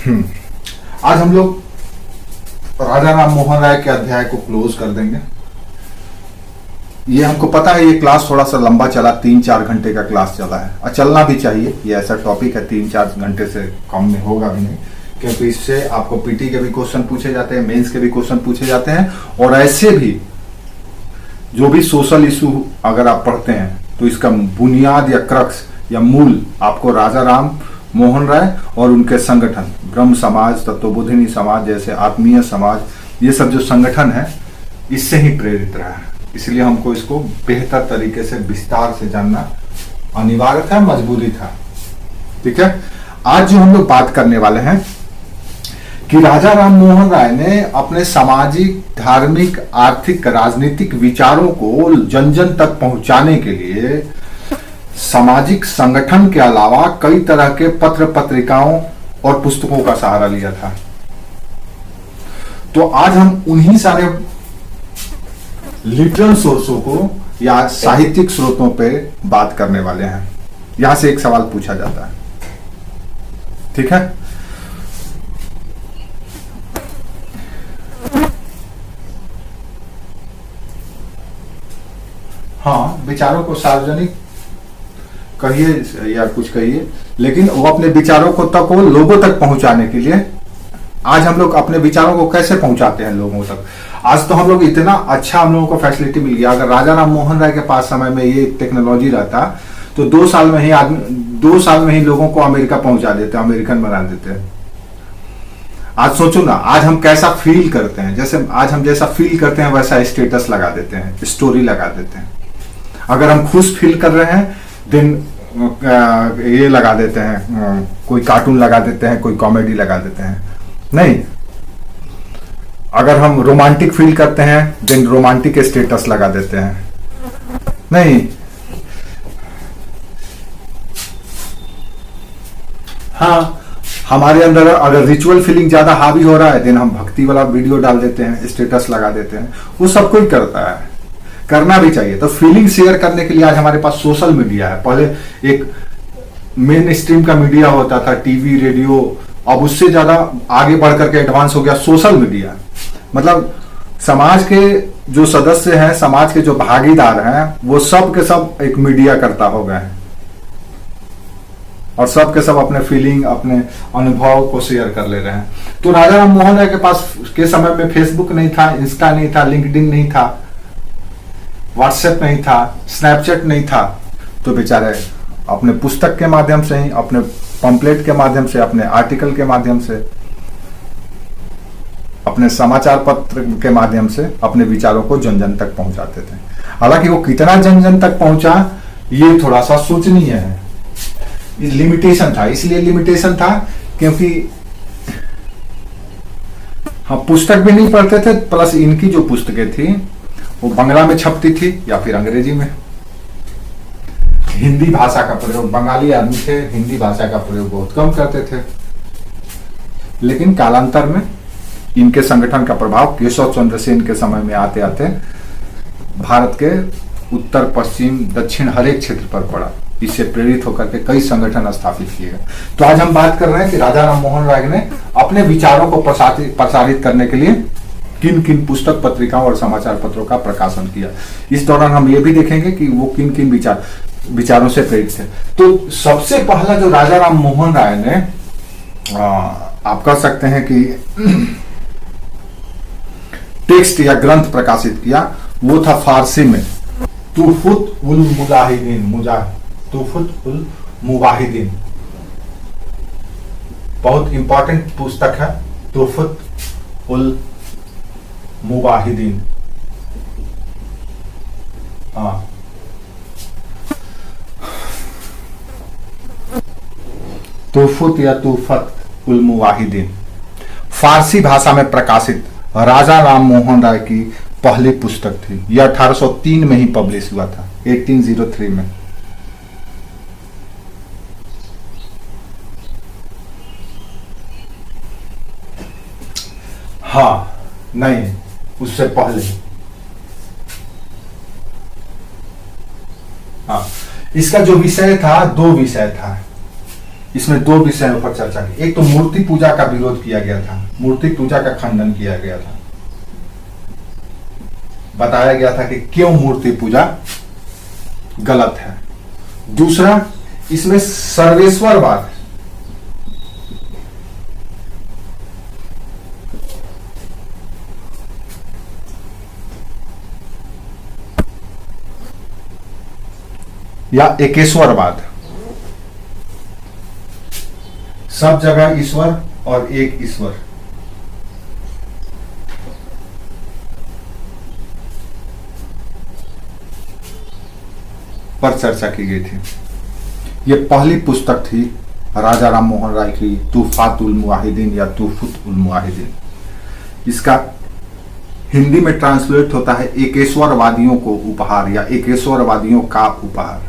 हम्म, आज हम लोग राजा राम मोहन राय के अध्याय को क्लोज कर देंगे। ये हमको पता है, ये क्लास थोड़ा सा लंबा चला, 3-4 घंटे का क्लास चला है और चलना भी चाहिए। ये ऐसा टॉपिक है 3-4 घंटे से कम में होगा भी नहीं, क्योंकि इससे आपको पीटी के भी क्वेश्चन पूछे जाते हैं, मेंस के भी क्वेश्चन पूछे जाते हैं, और ऐसे भी जो भी सोशल इशू अगर आप पढ़ते हैं तो इसका बुनियाद या क्रक्स या मूल आपको राजा राम मोहन राय और उनके संगठन ब्रह्म समाज, तत्वबोधिनी समाज जैसे आत्मीय समाज, ये सब जो संगठन है इससे ही प्रेरित रहा है। इसलिए हमको इसको बेहतर तरीके से विस्तार से जानना अनिवार्य था, मजबूरी था। ठीक है, आज जो हम लोग बात करने वाले हैं कि राजा राम मोहन राय ने अपने सामाजिक, धार्मिक, आर्थिक, राजनीतिक विचारों को जन जन तक पहुंचाने के लिए सामाजिक संगठन के अलावा कई तरह के पत्र पत्रिकाओं और पुस्तकों का सहारा लिया था। तो आज हम उन्हीं सारे लिटरल सोर्सों को या साहित्यिक स्रोतों पे बात करने वाले हैं। यहां से एक सवाल पूछा जाता है, ठीक है। हाँ, विचारों को सार्वजनिक कहिए या कुछ कहिए, लेकिन वो अपने विचारों को तक, वो लोगों तक पहुंचाने के लिए आज हम लोग अपने विचारों को कैसे पहुंचाते हैं लोगों तक। आज तो हम लोग इतना अच्छा हम लोगों को फैसिलिटी मिल गया। अगर राजा राम मोहन राय के पास समय में ये टेक्नोलॉजी रहता तो 2 साल में ही लोगों को अमेरिका पहुंचा देते, अमेरिकन बना देते। आज सोचो ना, आज हम कैसा फील करते हैं, जैसे आज हम जैसा फील करते हैं वैसा स्टेटस लगा देते हैं, स्टोरी लगा देते हैं। अगर हम खुश फील कर रहे हैं दिन ये लगा देते हैं, कोई कार्टून लगा देते हैं, कोई कॉमेडी लगा देते हैं। नहीं, अगर हम रोमांटिक फील करते हैं दिन रोमांटिक स्टेटस लगा देते हैं। नहीं, हाँ, हमारे अंदर अगर रिचुअल फीलिंग ज्यादा हावी हो रहा है दिन हम भक्ति वाला वीडियो डाल देते हैं, स्टेटस लगा देते हैं। वो सब कोई करता है, करना भी चाहिए। तो फीलिंग शेयर करने के लिए आज हमारे पास सोशल मीडिया है। पहले एक मेन स्ट्रीम का मीडिया होता था, टीवी, रेडियो, अब उससे ज्यादा आगे बढ़ करके एडवांस हो गया सोशल मीडिया। मतलब समाज के जो सदस्य हैं, समाज के जो भागीदार हैं, वो सब के सब एक मीडिया करता हो गए हैं और सब के सब अपने फीलिंग, अपने अनुभव को शेयर कर ले रहे हैं। तो राजा राम मोहन राय के पास के समय में फेसबुक नहीं था, इंस्टा नहीं था, लिंक्डइन नहीं था, व्हाट्सएप नहीं था, स्नैपचैट नहीं था। तो बेचारे अपने पुस्तक के माध्यम से ही, अपने पंपलेट के माध्यम से, अपने आर्टिकल के माध्यम से, अपने समाचार पत्र के माध्यम से अपने विचारों को जन जन तक पहुंचाते थे। हालांकि वो कितना जन जन तक पहुंचा ये थोड़ा सा सोचनीय है। लिमिटेशन था, इसलिए लिमिटेशन था क्योंकि हम पुस्तक भी नहीं पढ़ते थे, प्लस इनकी जो पुस्तकें थी वो बंगला में छपती थी या फिर अंग्रेजी में। हिंदी भाषा का प्रयोग, बंगाली आदमी थे, हिंदी भाषा का प्रयोग बहुत कम करते थे। लेकिन कालांतर में इनके संगठन का प्रभाव केशव चंद्र सेन के समय में आते आते भारत के उत्तर, पश्चिम, दक्षिण हर एक क्षेत्र पर पड़ा। इससे प्रेरित होकर के कई संगठन स्थापित किए गए। तो आज हम बात कर रहे हैं कि राजा राम मोहन राय ने अपने विचारों को प्रसारित करने के लिए किन किन पुस्तक, पत्रिकाओं और समाचार पत्रों का प्रकाशन किया। इस दौरान हम ये भी देखेंगे कि वो किन किन विचारों से प्रेरित थे। तो सबसे पहला जो राजा राम मोहन राय ने आप कह सकते हैं कि टेक्स्ट या ग्रंथ प्रकाशित किया, वो था फारसी में तुहफत उल मुवाहिदीन। बहुत इंपॉर्टेंट पुस्तक है तुहफत उल मुवाहिदीन। तुहफत या तुहफत उल मुवाहिदीन फारसी भाषा में प्रकाशित राजा राम मोहन राय की पहली पुस्तक थी। यह 1803 में ही पब्लिश हुआ था, 1803 में। हाँ, नहीं, उससे पहले। हाँ, इसका जो विषय था, 2 विषय था। इसमें दो विषयों पर चर्चा की। एक तो मूर्ति पूजा का विरोध किया गया था, मूर्ति पूजा का खंडन किया गया था, बताया गया था कि क्यों मूर्ति पूजा गलत है। दूसरा, इसमें सर्वेश्वरवाद, या एकेश्वरवाद, सब जगह ईश्वर और एक ईश्वर, पर चर्चा की गई थी। यह पहली पुस्तक थी राजा राम मोहन राय की, तूफातुल मुआहिदीन या तूफुत उल मुआहिदीन। इसका हिंदी में ट्रांसलेट होता है एकेश्वरवादियों को उपहार या एकेश्वरवादियों का उपहार,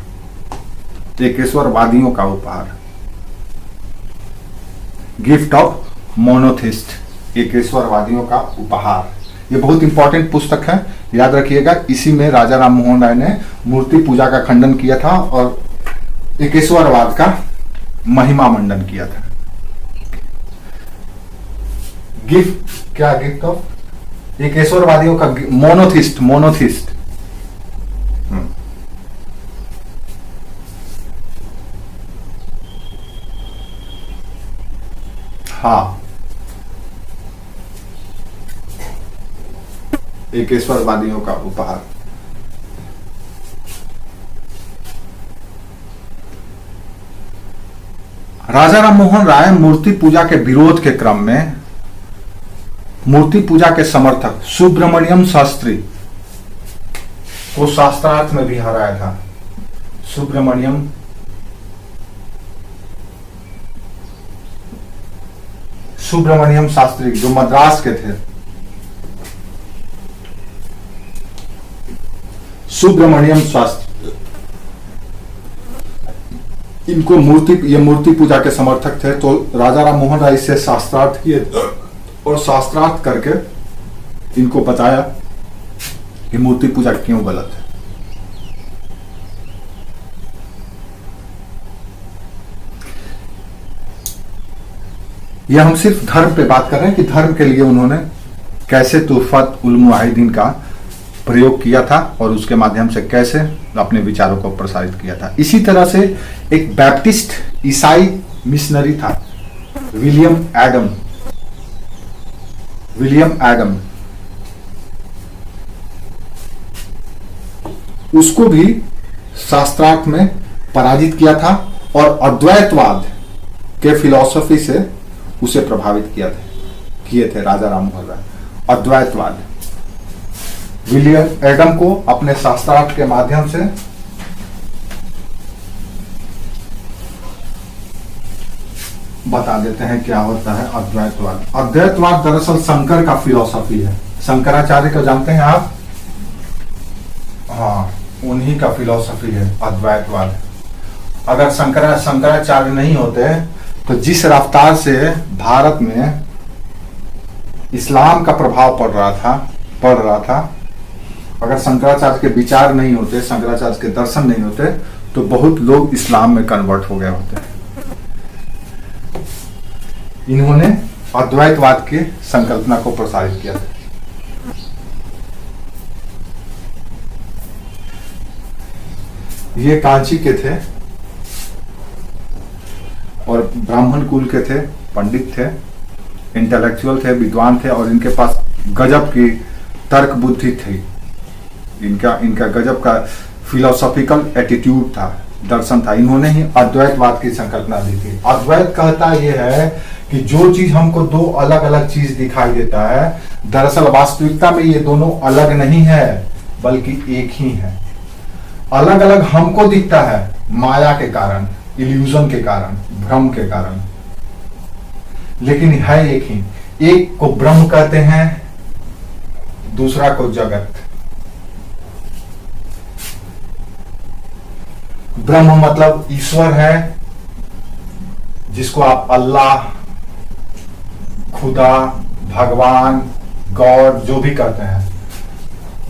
एकेश्वरवादियों का उपहार, गिफ्ट ऑफ मोनोथिस्ट, एकेश्वरवादियों का उपहार। ये बहुत इंपॉर्टेंट पुस्तक है, याद रखिएगा। इसी में राजा राम मोहन राय ने मूर्ति पूजा का खंडन किया था और एकेश्वरवाद का महिमा मंडन किया था। गिफ्ट क्या, गिफ्ट ऑफ एकेश्वरवादियों का, मोनोथिस्ट, मोनोथिस्ट। हाँ, एकेश्वरवादियों का उपहार। राजा राम मोहन राय मूर्ति पूजा के विरोध के क्रम में मूर्ति पूजा के समर्थक सुब्रमण्यम शास्त्री को शास्त्रार्थ में भी हराया था। सुब्रमण्यम शास्त्री जो मद्रास के थे, सुब्रमण्यम शास्त्री, इनको ये मूर्ति पूजा के समर्थक थे। तो राजा राम मोहन राय से शास्त्रार्थ किए और शास्त्रार्थ करके इनको बताया कि मूर्ति पूजा क्यों गलत है। यह हम सिर्फ धर्म पे बात कर रहे हैं कि धर्म के लिए उन्होंने कैसे तूफत उल मुआहिदीन का प्रयोग किया था और उसके माध्यम से कैसे अपने विचारों को प्रसारित किया था। इसी तरह से एक बैप्टिस्ट ईसाई मिशनरी था, विलियम एडम, उसको भी शास्त्रार्थ में पराजित किया था और अद्वैतवाद के फिलॉसफी से उसे प्रभावित किए थे राजा राम मोहन राय। अद्वैतवाद, विलियम एडम को अपने शास्त्रार्थ के माध्यम से बता देते हैं क्या होता है अद्वैतवाद। अद्वैतवाद दरअसल शंकर का फिलॉसफी है। शंकराचार्य को जानते हैं आप? हाँ, उन्हीं का फिलॉसफी है अद्वैतवाद। अगर शंकराचार्य नहीं होते तो जिस रफ्तार से भारत में इस्लाम का प्रभाव पड़ रहा था, अगर शंकराचार्य के विचार नहीं होते, शंकराचार्य के दर्शन नहीं होते, तो बहुत लोग इस्लाम में कन्वर्ट हो गए होते। इन्होंने अद्वैतवाद की संकल्पना को प्रसारित किया था। ये कांची के थे और ब्राह्मण कुल के थे, पंडित थे, इंटेलेक्चुअल थे, विद्वान थे और इनके पास गजब की तर्क बुद्धि थी। इनका गजब का फिलोसॉफिकल एटीट्यूड था, दर्शन था। इन्होंने ही अद्वैतवाद की संकल्पना दी थी। अद्वैत कहता यह है कि जो चीज हमको दो अलग अलग चीज दिखाई देता है, दरअसल वास्तविकता में ये दोनों अलग नहीं है बल्कि एक ही है। अलग अलग हमको दिखता है माया के कारण, इल्यूजन के कारण, भ्रम के कारण, लेकिन है एक ही। एक को ब्रह्म कहते हैं, दूसरा को जगत। ब्रह्म मतलब ईश्वर है, जिसको आप अल्लाह, खुदा, भगवान, गॉड जो भी कहते हैं,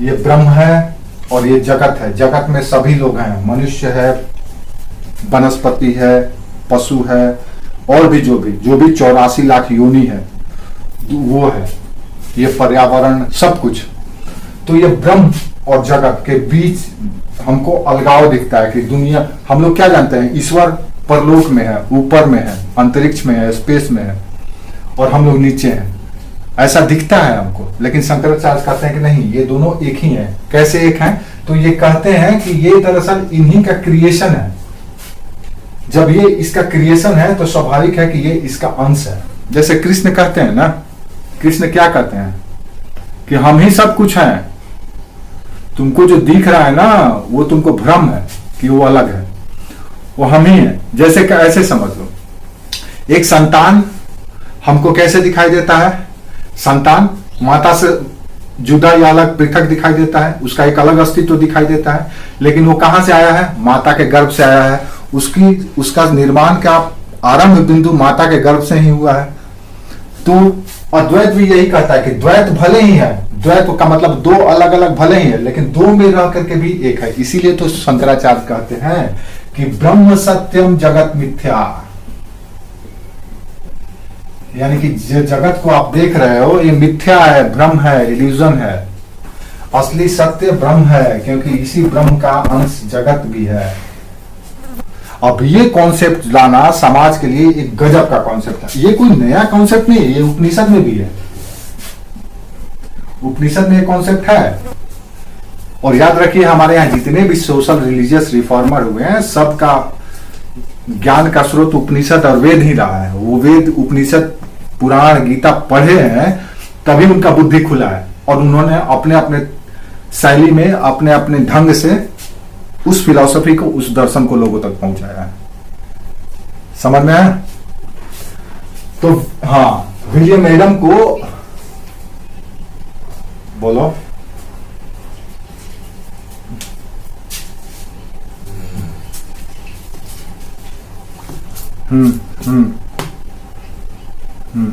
ये ब्रह्म है। और ये जगत है, जगत में सभी लोग हैं, मनुष्य है, वनस्पति है, पशु है, और भी जो भी 84 लाख योनि है वो है, ये पर्यावरण सब कुछ। तो ये ब्रह्म और जगत के बीच हमको अलगाव दिखता है कि दुनिया, हम लोग क्या जानते हैं, ईश्वर परलोक में है, ऊपर में है, अंतरिक्ष में है, स्पेस में है, और हम लोग नीचे हैं, ऐसा दिखता है हमको। लेकिन शंकराचार्य कहते हैं कि नहीं, ये दोनों एक ही हैं। कैसे एक हैं? तो ये कहते हैं कि ये दरअसल इन्हीं का क्रिएशन है। जब ये इसका क्रिएशन है तो स्वाभाविक है कि ये इसका अंश है। जैसे कृष्ण कहते हैं ना, कृष्ण क्या कहते हैं कि हम ही सब कुछ हैं, तुमको जो दिख रहा है ना वो तुमको भ्रम है कि वो अलग है, वो हम ही है। जैसे कि ऐसे समझ लो, एक संतान हमको कैसे दिखाई देता है? संतान माता से जुदा या अलग पृथक दिखाई देता है, उसका एक अलग अस्तित्व दिखाई देता है, लेकिन वो कहां से आया है? माता के गर्भ से आया है। उसका निर्माण का आरंभ बिंदु माता के गर्भ से ही हुआ है। तो अद्वैत भी यही कहता है कि द्वैत भले ही है, द्वैत का मतलब दो अलग अलग भले ही है, लेकिन दो में रह करके भी एक है। इसीलिए तो शंकराचार्य कहते हैं कि ब्रह्म सत्यम जगत मिथ्या, यानी कि जो जगत को आप देख रहे हो ये मिथ्या है, भ्रम है, इल्यूजन है। असली सत्य ब्रह्म है, क्योंकि इसी ब्रह्म का अंश जगत भी है। अब ये कॉन्सेप्ट लाना समाज के लिए एक गजब का कॉन्सेप्ट है। ये कोई नया कॉन्सेप्ट नहीं है, ये उपनिषद में भी है, उपनिषद में ये कॉन्सेप्ट है। और याद रखिए, हमारे यहाँ जितने भी सोशल रिलीजियस रिफॉर्मर हुए हैं, सबका ज्ञान का स्रोत उपनिषद और वेद ही रहा है। वो वेद, उपनिषद, पुराण, गीता पढ़े हैं, तभी उनका बुद्धि खुला है, और उन्होंने अपने अपने शैली में, अपने अपने ढंग से उस फिलॉसफी को, उस दर्शन को लोगों तक पहुंचाया है। समझ में आया? तो हाँ, विलियम एडम को बोलो। हम्म हम्म हम्म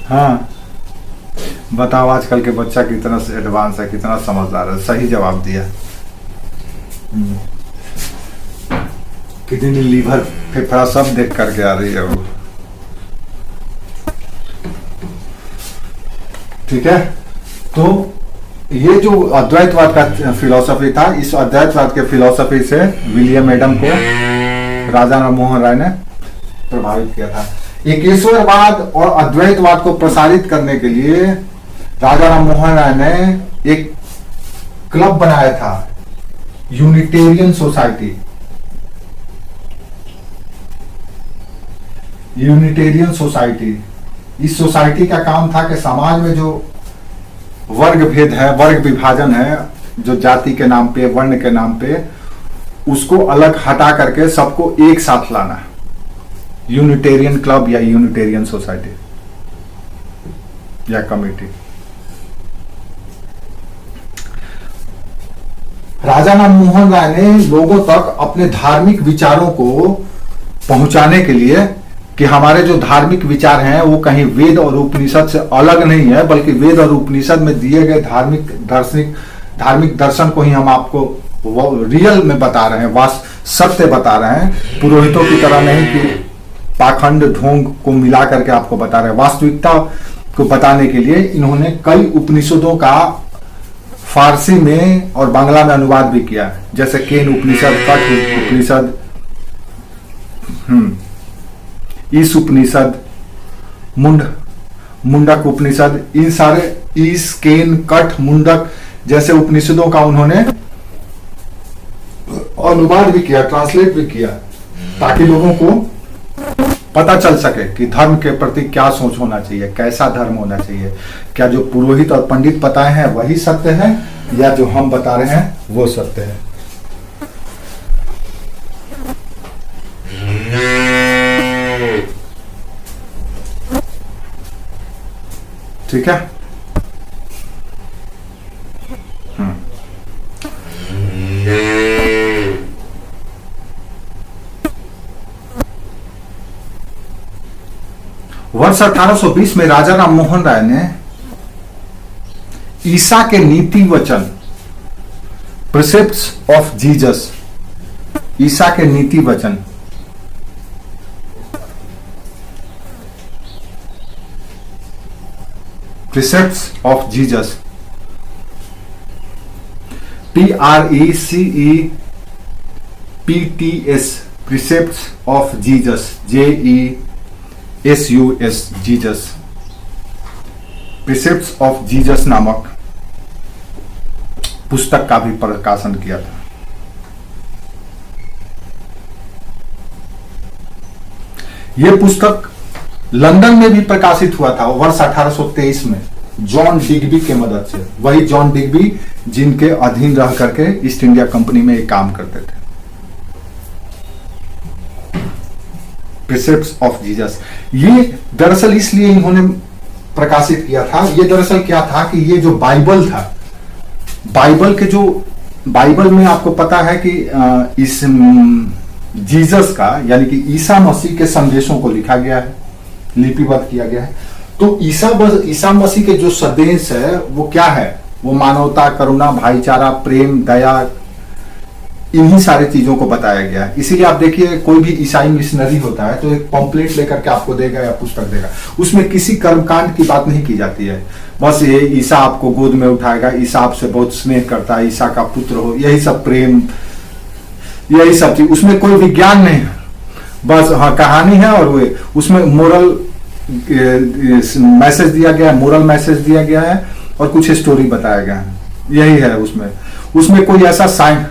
हाँ, बताओ आजकल के बच्चा कितना एडवांस है, कितना समझदार है। सही जवाब दिया। कितनी लीवर फेफड़ा सब देख करके आ रही है वो। ठीक है, तो ये जो अद्वैतवाद का फिलॉसफी था, इस अद्वैतवाद के फिलॉसफी से विलियम एडम को राजा राम मोहन राय ने प्रभावित किया था। एकेश्वरवाद और अद्वैतवाद को प्रसारित करने के लिए राजा राम मोहन राय ने एक क्लब बनाया था, यूनिटेरियन सोसाइटी। यूनिटेरियन सोसाइटी, इस सोसाइटी का काम था कि समाज में जो वर्ग भेद है, वर्ग विभाजन है, जो जाति के नाम पे, वर्ण के नाम पे, उसको अलग हटा करके सबको एक साथ लाना। यूनिटेरियन क्लब या यूनिटेरियन सोसाइटी या कमेटी। राजा राम मोहन राय ने लोगों तक अपने धार्मिक विचारों को पहुंचाने के लिए कि हमारे जो धार्मिक विचार हैं वो कहीं वेद और उपनिषद से अलग नहीं है, बल्कि वेद और उपनिषद में दिए गए धार्मिक दर्शन को ही हम आपको रियल में बता रहे हैं, सत्य बता रहे हैं। पुरोहितों की तरह नहीं कि पाखंड ढोंग को मिला करके आपको बता रहे हैं। वास्तविकता को बताने के लिए इन्होंने कई उपनिषदों का फारसी में और बांग्ला में अनुवाद भी किया, जैसे केन उपनिषद, कठ उपनिषद, ईश उपनिषद, मुंडक उपनिषद, इन सारे ईश, केन, कठ, मुंडक जैसे उपनिषदों का उन्होंने अनुवाद भी किया, ट्रांसलेट भी किया, ताकि लोगों को पता चल सके कि धर्म के प्रति क्या सोच होना चाहिए, कैसा धर्म होना चाहिए। क्या जो पुरोहित और पंडित बताए हैं वही सत्य है, या जो हम बता रहे हैं वो सत्य है। ठीक है। वर्ष 1820 में राजा राम मोहन राय ने ईसा के नीति वचन, प्रिसेप्ट्स ऑफ जीसस, ईसा के नीति वचन, precepts of Jesus, PRECEPTS, precepts of Jesus, JESUS, Jesus, precepts of Jesus नामक पुस्तक का भी प्रकाशन किया था। यह पुस्तक लंदन में भी प्रकाशित हुआ था वर्ष 1823 में जॉन डिग्बी के मदद से। वही जॉन डिग्बी जिनके अधीन रह करके ईस्ट इंडिया कंपनी में एक काम करते थे। प्रिसेप्ट्स ऑफ जीसस, ये दरअसल इसलिए इन्होंने प्रकाशित किया था। ये दरअसल क्या था कि ये जो बाइबल था, बाइबल में आपको पता है कि इस जीसस का यानी कि ईसा मसीह के संदेशों को लिखा गया है, लिपिबद्ध किया गया है। तो ईसा मसीह के जो संदेश है वो क्या है? वो मानवता, करुणा, भाईचारा, प्रेम, दया, इन्हीं सारी चीजों को बताया गया है। इसीलिए आप देखिए कोई भी ईसाई मिशनरी होता है तो एक पॉम्पलेट लेकर के आपको देगा या पुस्तक देगा, उसमें किसी कर्मकांड की बात नहीं की जाती है। बस ये ईसा आपको गोद में उठाएगा, ईसा आपसे बहुत स्नेह करता है, ईसा का पुत्र हो, यही सब प्रेम, यही सब चीज, उसमें कोई विज्ञान नहीं है। बस हाँ कहानी है और वो उसमें मोरल मैसेज दिया गया है, मोरल मैसेज दिया गया है और कुछ स्टोरी बताया गया है, यही है उसमें कोई ऐसा साइंस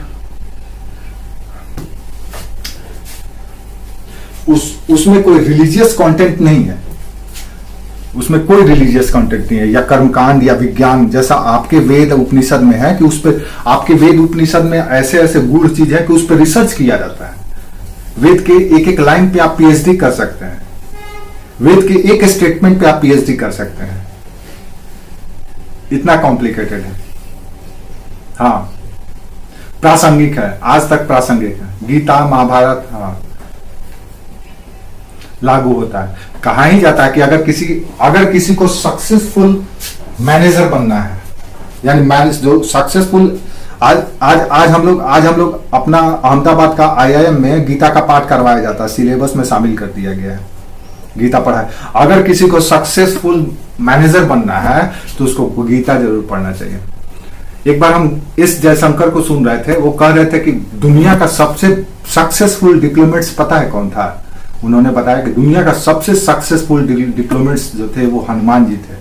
उसमें कोई रिलीजियस कंटेंट नहीं है, उसमें कोई रिलीजियस कंटेंट नहीं है या कर्मकांड या विज्ञान जैसा आपके वेद उपनिषद में है कि उस पर आपके वेद उपनिषद में ऐसे ऐसे गूढ़ चीज है कि उस पर रिसर्च किया जाता है। वेद के एक एक लाइन पे आप पीएचडी कर सकते हैं, वेद के एक स्टेटमेंट पे आप पीएचडी कर सकते हैं, इतना कॉम्प्लिकेटेड है। हाँ प्रासंगिक है, आज तक प्रासंगिक है। गीता महाभारत हाँ लागू होता है। कहा ही जाता है कि अगर किसी को सक्सेसफुल मैनेजर बनना है, यानी मैनेज जो सक्सेसफुल आज हम लोग अपना अहमदाबाद का IIM में गीता का पाठ करवाया जाता है, सिलेबस में शामिल कर दिया गया है, गीता पढ़ाए। अगर किसी को सक्सेसफुल मैनेजर बनना है तो उसको गीता जरूर पढ़ना चाहिए। एक बार हम इस जयशंकर को सुन रहे थे, वो कह रहे थे कि दुनिया का सबसे सक्सेसफुल डिप्लोमेट्स पता है कौन था? उन्होंने बताया कि दुनिया का सबसे सक्सेसफुल डिप्लोमेट्स जो थे वो हनुमान जी थे,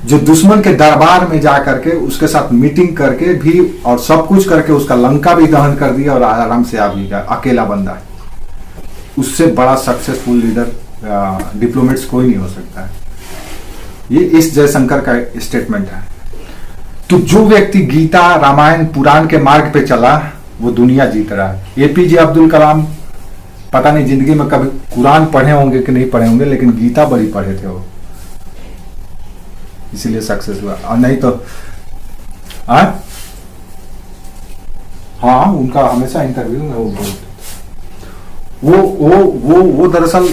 जो दुश्मन के दरबार में जा करके उसके साथ मीटिंग करके भी और सब कुछ करके उसका लंका भी दहन कर दिया और आराम से आ भी गया, अकेला बंदा। उससे बड़ा सक्सेसफुल लीडर डिप्लोमेट्स कोई नहीं हो सकता है। ये इस जयशंकर का स्टेटमेंट है। तो जो व्यक्ति गीता, रामायण, पुराण के मार्ग पे चला वो दुनिया जीत रहा है। APJ अब्दुल कलाम पता नहीं जिंदगी में कभी कुरान पढ़े होंगे कि नहीं पढ़े होंगे, लेकिन गीता बड़ी पढ़े थे वो, इसीलिए सक्सेस हुआ। और नहीं तो हाँ उनका हमेशा इंटरव्यू में वो बोलते वो दरअसल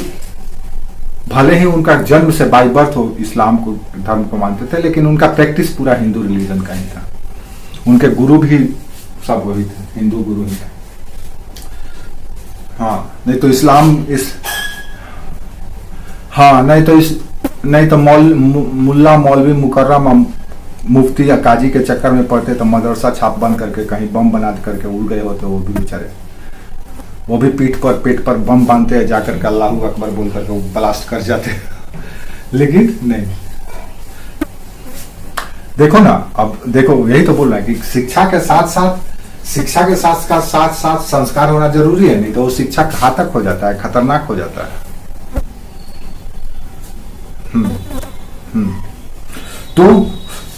भले ही उनका जन्म से बाय बर्थ हो इस्लाम को धर्म को मानते थे, लेकिन उनका प्रैक्टिस पूरा हिंदू रिलीजन का ही था। उनके गुरु भी सब वही थे, हिंदू गुरु ही थे। हाँ नहीं तो नहीं तो मुल्ला मौलवी मुकर्रम मुफ्ती या काजी के चक्कर में पड़ते तो मदरसा छाप बंद करके कहीं बम बना करके उड़ गए होते, वो भी बेचारे, वो भी पेट पर बम बांधते हैं, जाकर के अल्लाहू अकबर बोल करके वो ब्लास्ट कर जाते लेकिन नहीं। देखो ना, अब देखो यही तो बोल रहा है कि शिक्षा के साथ संस्कार होना जरूरी है, नहीं तो वो शिक्षा घातक हो जाता है, खतरनाक हो जाता है। तो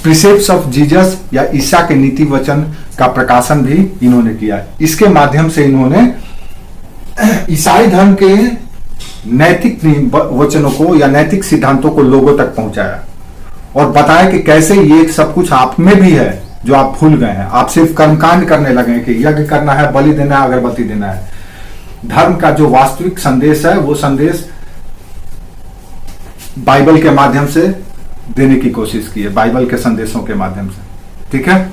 प्रिसेप्ट्स ऑफ जीसस या ईसा के नीति वचन का प्रकाशन भी इन्होंने किया। इसके माध्यम से इन्होंने ईसाई धर्म के नैतिक वचनों को या नैतिक सिद्धांतों को लोगों तक पहुंचाया और बताया कि कैसे ये सब कुछ आप में भी है जो आप भूल गए हैं। आप सिर्फ कर्मकांड करने लगे हैं कि यज्ञ करना है, बलि देना है, अगरबत्ती देना है। धर्म का जो वास्तविक संदेश है वो संदेश बाइबल के माध्यम से देने की कोशिश की है बाइबल के संदेशों के माध्यम से। ठीक है,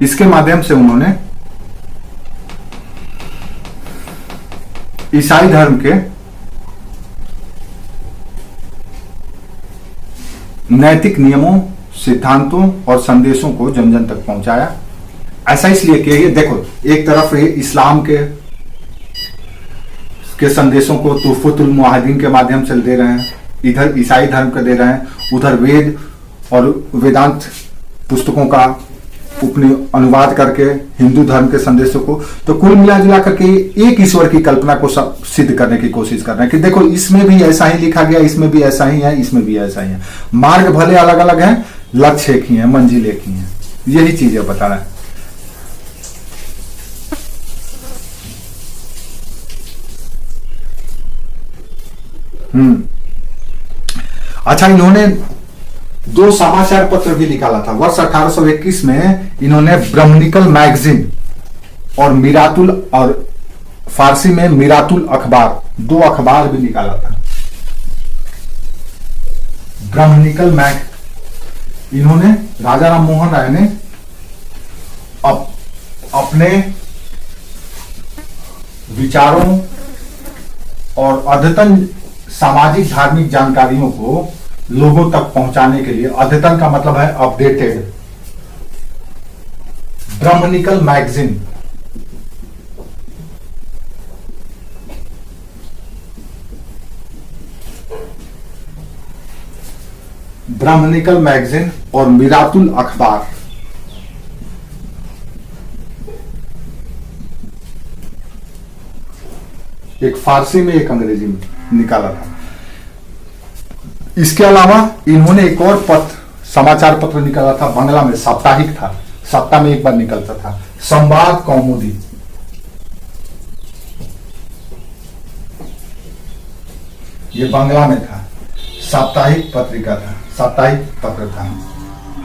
इसके माध्यम से उन्होंने ईसाई धर्म के नैतिक नियमों, सिद्धांतों और संदेशों को जन जन तक पहुंचाया। ऐसा इसलिए किया, ये देखो, एक तरफ ये इस्लाम के संदेशों को तुहफतुल मुआहिदीन के माध्यम से दे रहे हैं, इधर ईसाई धर्म के दे रहे हैं, उधर वेद और वेदांत पुस्तकों का अनुवाद करके हिंदू धर्म के संदेशों को, तो कुल मिला जुला करके एक ईश्वर की कल्पना को सब सिद्ध करने की कोशिश कर रहे हैं कि देखो इसमें भी ऐसा ही लिखा गया, इसमें भी ऐसा ही है, इसमें भी ऐसा ही है। मार्ग भले अलग अलग हैं, लक्ष्य एक ही है, मंजिल एक ही है। यही चीजें बता रहे हैं। अच्छा, इन्होंने 2 समाचार पत्र भी निकाला था। वर्ष 1821 में इन्होंने ब्रह्मनिकल मैगजीन और मिरातुल, और फारसी में मिरातुल अखबार, 2 अखबार भी निकाला था। ब्रह्मनिकल मैग इन्होंने, राजा राम मोहन राय ने अपने विचारों और अद्यतन सामाजिक धार्मिक जानकारियों को लोगों तक पहुंचाने के लिए, अद्यतन का मतलब है अपडेटेड, ब्रह्मनिकल मैगजीन ब्रह्मनिकल मैगजीन और मिरातुल अखबार, एक फारसी में एक अंग्रेजी में निकाला था। इसके अलावा इन्होंने एक और समाचार पत्र निकाला था, बांग्ला में, साप्ताहिक था, सप्ताह में एक बार निकलता था, संवाद कौमुदी। ये बांग्ला में था, साप्ताहिक पत्रिका था, साप्ताहिक पत्र था,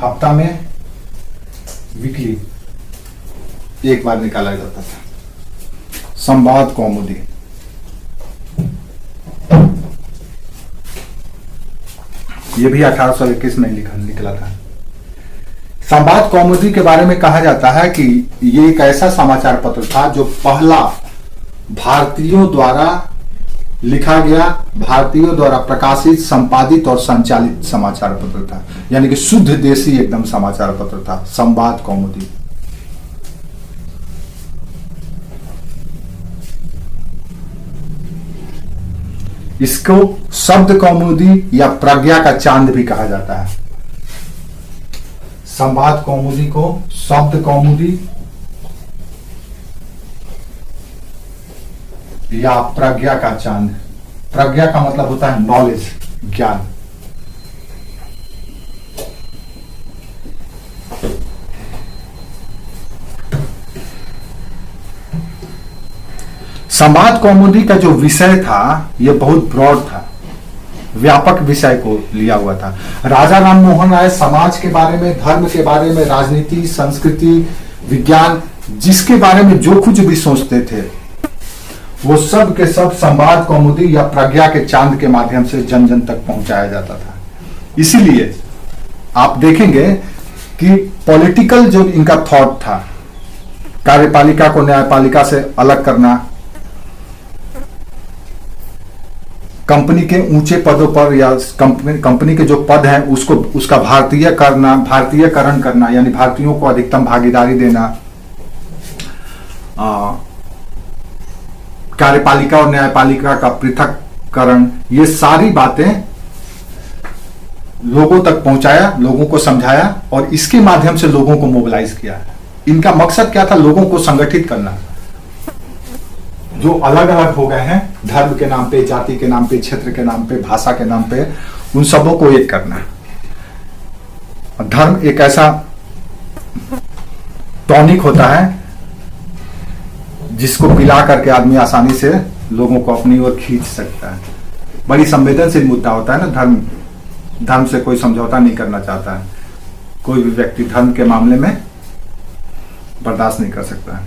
हफ्ता में, वीकली एक बार निकाला जाता था, संवाद कौमुदी। ये भी 1821 में निकला था। संवाद कौमुदी के बारे में कहा जाता है कि ये एक ऐसा समाचार पत्र था जो पहला भारतीयों द्वारा लिखा गया, भारतीयों द्वारा प्रकाशित, संपादित और संचालित समाचार पत्र था, यानी कि शुद्ध देसी एकदम समाचार पत्र था, संवाद कौमुदी। इसको शब्द कौमुदी या प्रज्ञा का चांद भी कहा जाता है। संवाद कौमुदी को शब्द कौमुदी या प्रज्ञा का चांद। प्रज्ञा का मतलब होता है नॉलेज, ज्ञान। संवाद कौमुदी का जो विषय था यह बहुत ब्रॉड था, व्यापक विषय को लिया हुआ था। राजा राम मोहन राय समाज के बारे में, धर्म के बारे में, राजनीति, संस्कृति, विज्ञान, जिसके बारे में जो कुछ भी सोचते थे वो सब के सब संवाद कौमुदी या प्रज्ञा के चांद के माध्यम से जन जन तक पहुंचाया जाता था। इसीलिए आप देखेंगे कि पॉलिटिकल जो इनका थॉट था, कार्यपालिका को न्यायपालिका से अलग करना, कंपनी के ऊंचे पदों पर या कंपनी के जो पद हैं उसको, उसका भारतीयकरण करना, यानी भारतीयों को अधिकतम भागीदारी देना, कार्यपालिका और न्यायपालिका का पृथककरण, ये सारी बातें लोगों तक पहुंचाया, लोगों को समझाया और इसके माध्यम से लोगों को मोबिलाइज किया। इनका मकसद क्या था? लोगों को संगठित करना। जो अलग अलग हो गए हैं धर्म के नाम पे, जाति के नाम पे, क्षेत्र के नाम पे, भाषा के नाम पे, उन सबों को एक करना। धर्म एक ऐसा टॉनिक होता है जिसको पिला करके आदमी आसानी से लोगों को अपनी ओर खींच सकता है। बड़ी संवेदनशील मुद्दा होता है ना धर्म से कोई समझौता नहीं करना चाहता है। कोई भी व्यक्ति धर्म के मामले में बर्दाश्त नहीं कर सकता है।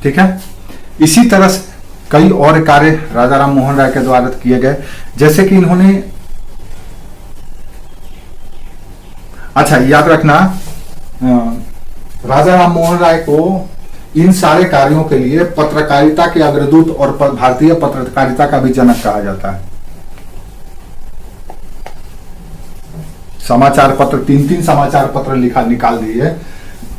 ठीक है। इसी तरह से कई और कार्य राजा राम मोहन राय के द्वारा किए गए, जैसे कि इन्होंने, अच्छा याद रखना, राजा राम मोहन राय को इन सारे कार्यों के लिए पत्रकारिता के अग्रदूत और भारतीय पत्रकारिता का भी जनक कहा जाता है। समाचार पत्र, 3 समाचार पत्र निकाल दिए,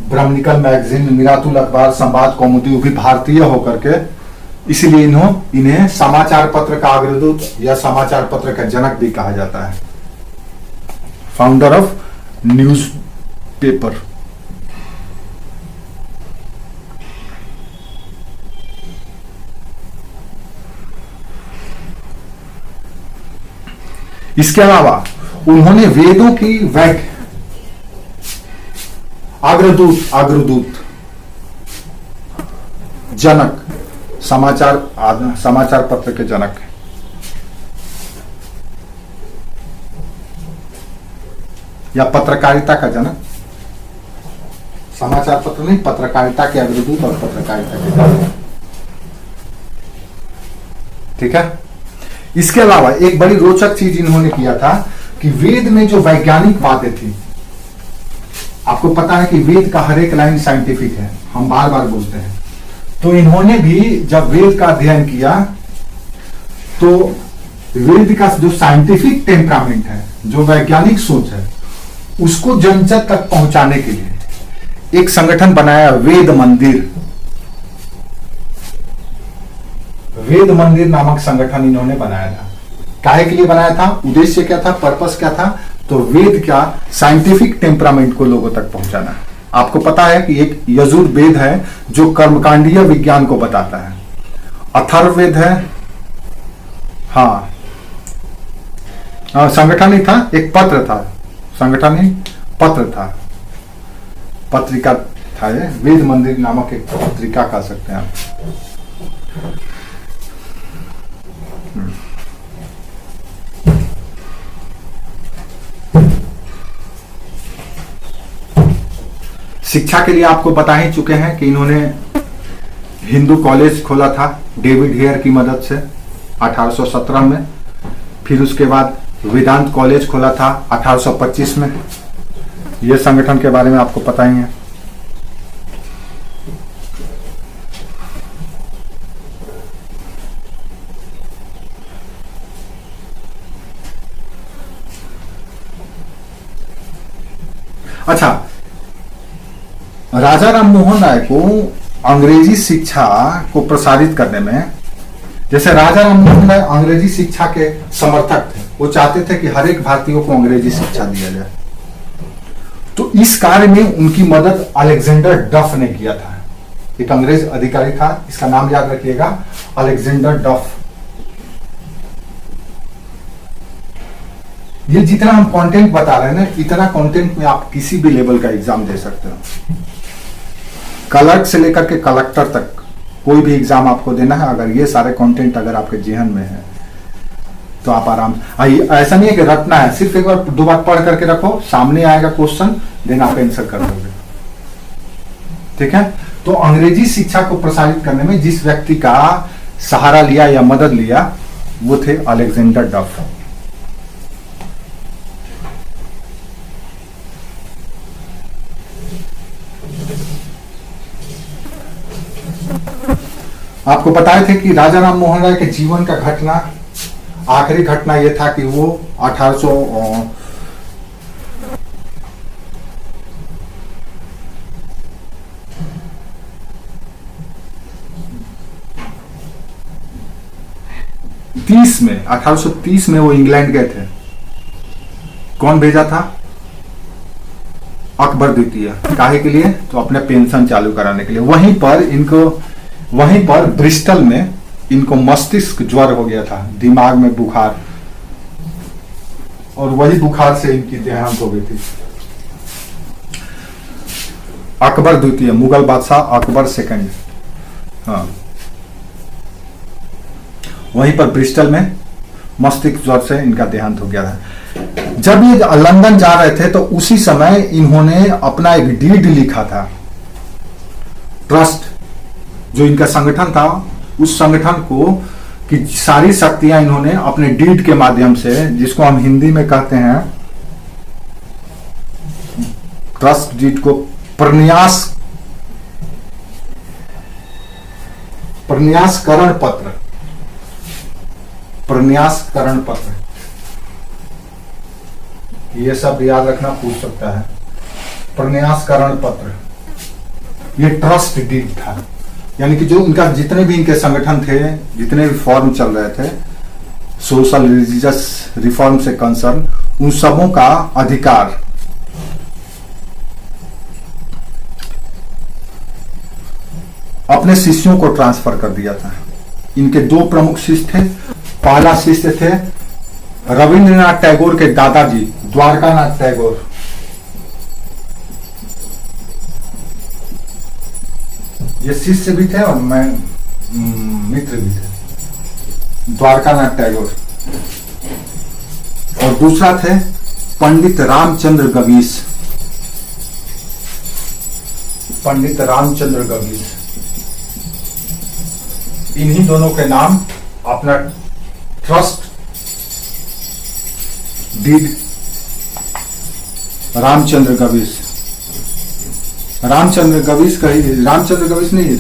ब्रह्मनिकल मैगजीन, मिरातुल अखबार, संवाद कौमुदी, वो भी भारतीय होकर के, इसलिए इन्हें समाचार पत्र का अग्रदूत या समाचार पत्र का जनक भी कहा जाता है। Founder of news paper. इसके अलावा उन्होंने वेदों की अग्रदूत जनक, समाचार पत्र के जनक, या पत्रकारिता का जनक, समाचार पत्र नहीं, पत्रकारिता के अग्रदूत और पत्रकारिता के जनक, ठीक है। इसके अलावा एक बड़ी रोचक चीज इन्होंने किया था कि वेद में जो वैज्ञानिक बातें थी, आपको पता है कि वेद का हर एक लाइन साइंटिफिक है, हम बार बार बोलते हैं, तो इन्होंने भी जब वेद का अध्ययन किया तो वेद का जो साइंटिफिक टेम्परामेंट है, जो वैज्ञानिक सोच है, उसको जन जन तक पहुंचाने के लिए एक संगठन बनाया, वेद मंदिर। वेद मंदिर नामक संगठन इन्होंने बनाया था। काहे के लिए बनाया था, उद्देश्य क्या था, पर्पस क्या था, तो वेद का साइंटिफिक टेम्परामेंट को लोगों तक पहुंचाना। आपको पता है कि एक यजुर्वेद है जो कर्मकांडीय विज्ञान को बताता है, अथर्ववेद है, हाँ, संगठन ही था, एक पत्र था, संगठन ही पत्र था, पत्रिका था, ये वेद मंदिर नामक एक पत्रिका कह सकते हैं आप। शिक्षा के लिए आपको बता ही चुके हैं कि इन्होंने हिंदू कॉलेज खोला था डेविड हेयर की मदद से 1817 में, फिर उसके बाद वेदांत कॉलेज खोला था 1825 में। यह संगठन के बारे में आपको पता ही है। अच्छा, राजा राम मोहन राय को अंग्रेजी शिक्षा को प्रसारित करने में, जैसे राजा राम मोहन राय अंग्रेजी शिक्षा के समर्थक थे, वो चाहते थे कि हर एक भारतीय को अंग्रेजी शिक्षा दिया जाए, तो इस कार्य में उनकी मदद अलेक्जेंडर डफ ने किया था। एक अंग्रेज अधिकारी था, इसका नाम याद रखिएगा, अलेक्जेंडर डफ। ये जितना हम कंटेंट बता रहे हैं ना, इतना कंटेंट में आप किसी भी लेवल का एग्जाम दे सकते हो, क्लर्क से लेकर के कलेक्टर तक कोई भी एग्जाम आपको देना है, अगर ये सारे कंटेंट अगर आपके जेहन में है तो आप आराम, ऐसा नहीं है कि रटना है, सिर्फ एक बार 2 बार पढ़ करके रखो, सामने आएगा क्वेश्चन, देन आप आंसर कर दोगे, ठीक है। तो अंग्रेजी शिक्षा को प्रसारित करने में जिस व्यक्ति का सहारा लिया या मदद लिया वो थे अलेक्जेंडर डफ। आपको बताए थे कि राजा राम मोहन राय के जीवन का घटना, आखिरी घटना यह था कि वो 1830 में वो इंग्लैंड गए थे। कौन भेजा था? अकबर द्वितीय। काहे के लिए? तो अपने पेंशन चालू कराने के लिए। वहीं पर ब्रिस्टल में इनको मस्तिष्क ज्वर हो गया था, दिमाग में बुखार, और वही बुखार से इनकी देहांत हो गई थी। अकबर द्वितीय, मुगल बादशाह अकबर सेकंड, हाँ, वहीं पर ब्रिस्टल में मस्तिष्क ज्वर से इनका देहांत हो गया था। जब ये लंदन जा रहे थे तो उसी समय इन्होंने अपना एक डीड लिखा था, ट्रस्ट, जो इनका संगठन था, उस संगठन को की सारी शक्तियां इन्होंने अपने डीड के माध्यम से, जिसको हम हिंदी में कहते हैं ट्रस्ट डीड को प्रन्यासकरण पत्र, ये सब याद रखना, पूछ सकता है। प्रन्यासकरण पत्र, ये ट्रस्ट डीड था, यानी कि जो इनका जितने भी इनके संगठन थे, जितने भी फॉर्म चल रहे थे सोशल रिलीजियस रिफॉर्म से कंसर्न, उन सबों का अधिकार अपने शिष्यों को ट्रांसफर कर दिया था। इनके दो प्रमुख शिष्य थे। पहला शिष्य थे रविंद्रनाथ टैगोर के दादाजी द्वारकानाथ टैगोर। ये शिष्य भी थे और मैं मित्र भी थे, द्वारकानाथ टैगोर। और दूसरा थे पंडित रामचंद्र गवीस। पंडित रामचंद्र गवीस, इन्हीं दोनों के नाम अपना ट्रस्ट डीड रामचंद्र गवीस नहीं,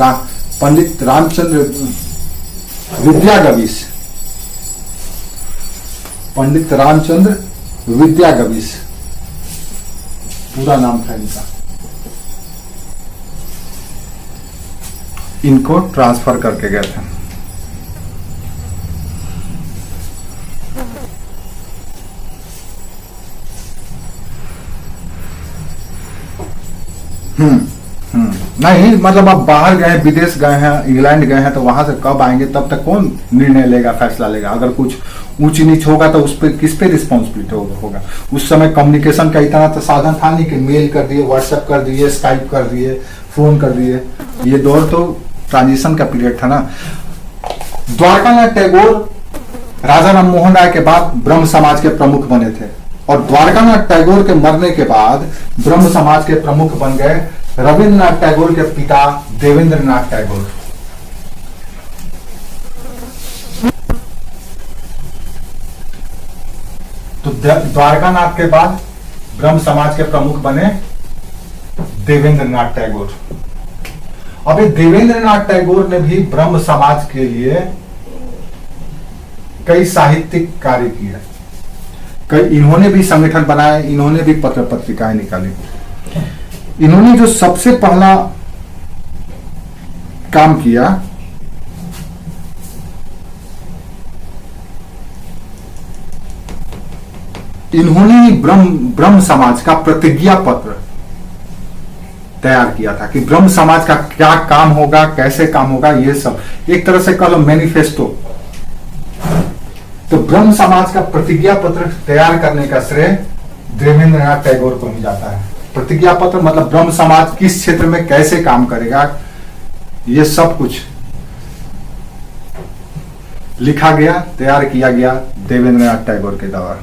पंडित रामचंद्र विद्या गवीस, पंडित रामचंद्र विद्या गवीस पूरा नाम था इनका। इनको ट्रांसफर करके गए थे। नहीं, मतलब आप बाहर गए, विदेश गए हैं, इंग्लैंड गए हैं, तो वहां से कब आएंगे, तब तक कौन निर्णय लेगा, फैसला लेगा। अगर कुछ ऊंच नीच होगा तो उस पर किस पे रिस्पॉन्सिबिलिटी होगा। उस समय कम्युनिकेशन का इतना तो साधन था नहीं कि मेल कर दिए, व्हाट्सएप कर दिए, स्काइप कर दिए, फोन कर दिए। ये दौर तो ट्रांजिशन का पीरियड था ना। द्वारकानाथ टैगोर राजा राम मोहन राय के बाद ब्रह्म समाज के प्रमुख बने थे, और द्वारकानाथ टैगोर के मरने के बाद ब्रह्म समाज के प्रमुख बन गए रविंद्रनाथ टैगोर के पिता देवेंद्रनाथ टैगोर। तो द्वारकानाथ के बाद ब्रह्म समाज के प्रमुख बने देवेंद्रनाथ टैगोर। अब ये देवेंद्रनाथ टैगोर ने भी ब्रह्म समाज के लिए कई साहित्यिक कार्य किए, कई इन्होंने भी संगठन बनाए, इन्होंने भी पत्र पत्रिकाएं निकाली। इन्होंने जो सबसे पहला काम किया, इन्होंने ब्रह्म समाज का प्रतिज्ञा पत्र तैयार किया था कि ब्रह्म समाज का क्या काम होगा, कैसे काम होगा, ये सब एक तरह से कह लो मैनिफेस्टो। तो ब्रह्म समाज का प्रतिज्ञा पत्र तैयार करने का श्रेय देवेंद्रनाथ टैगोर को ही जाता है। प्रतिज्ञा पत्र मतलब ब्रह्म समाज किस क्षेत्र में कैसे काम करेगा, ये सब कुछ लिखा गया, तैयार किया गया देवेंद्रनाथ टैगोर के द्वारा।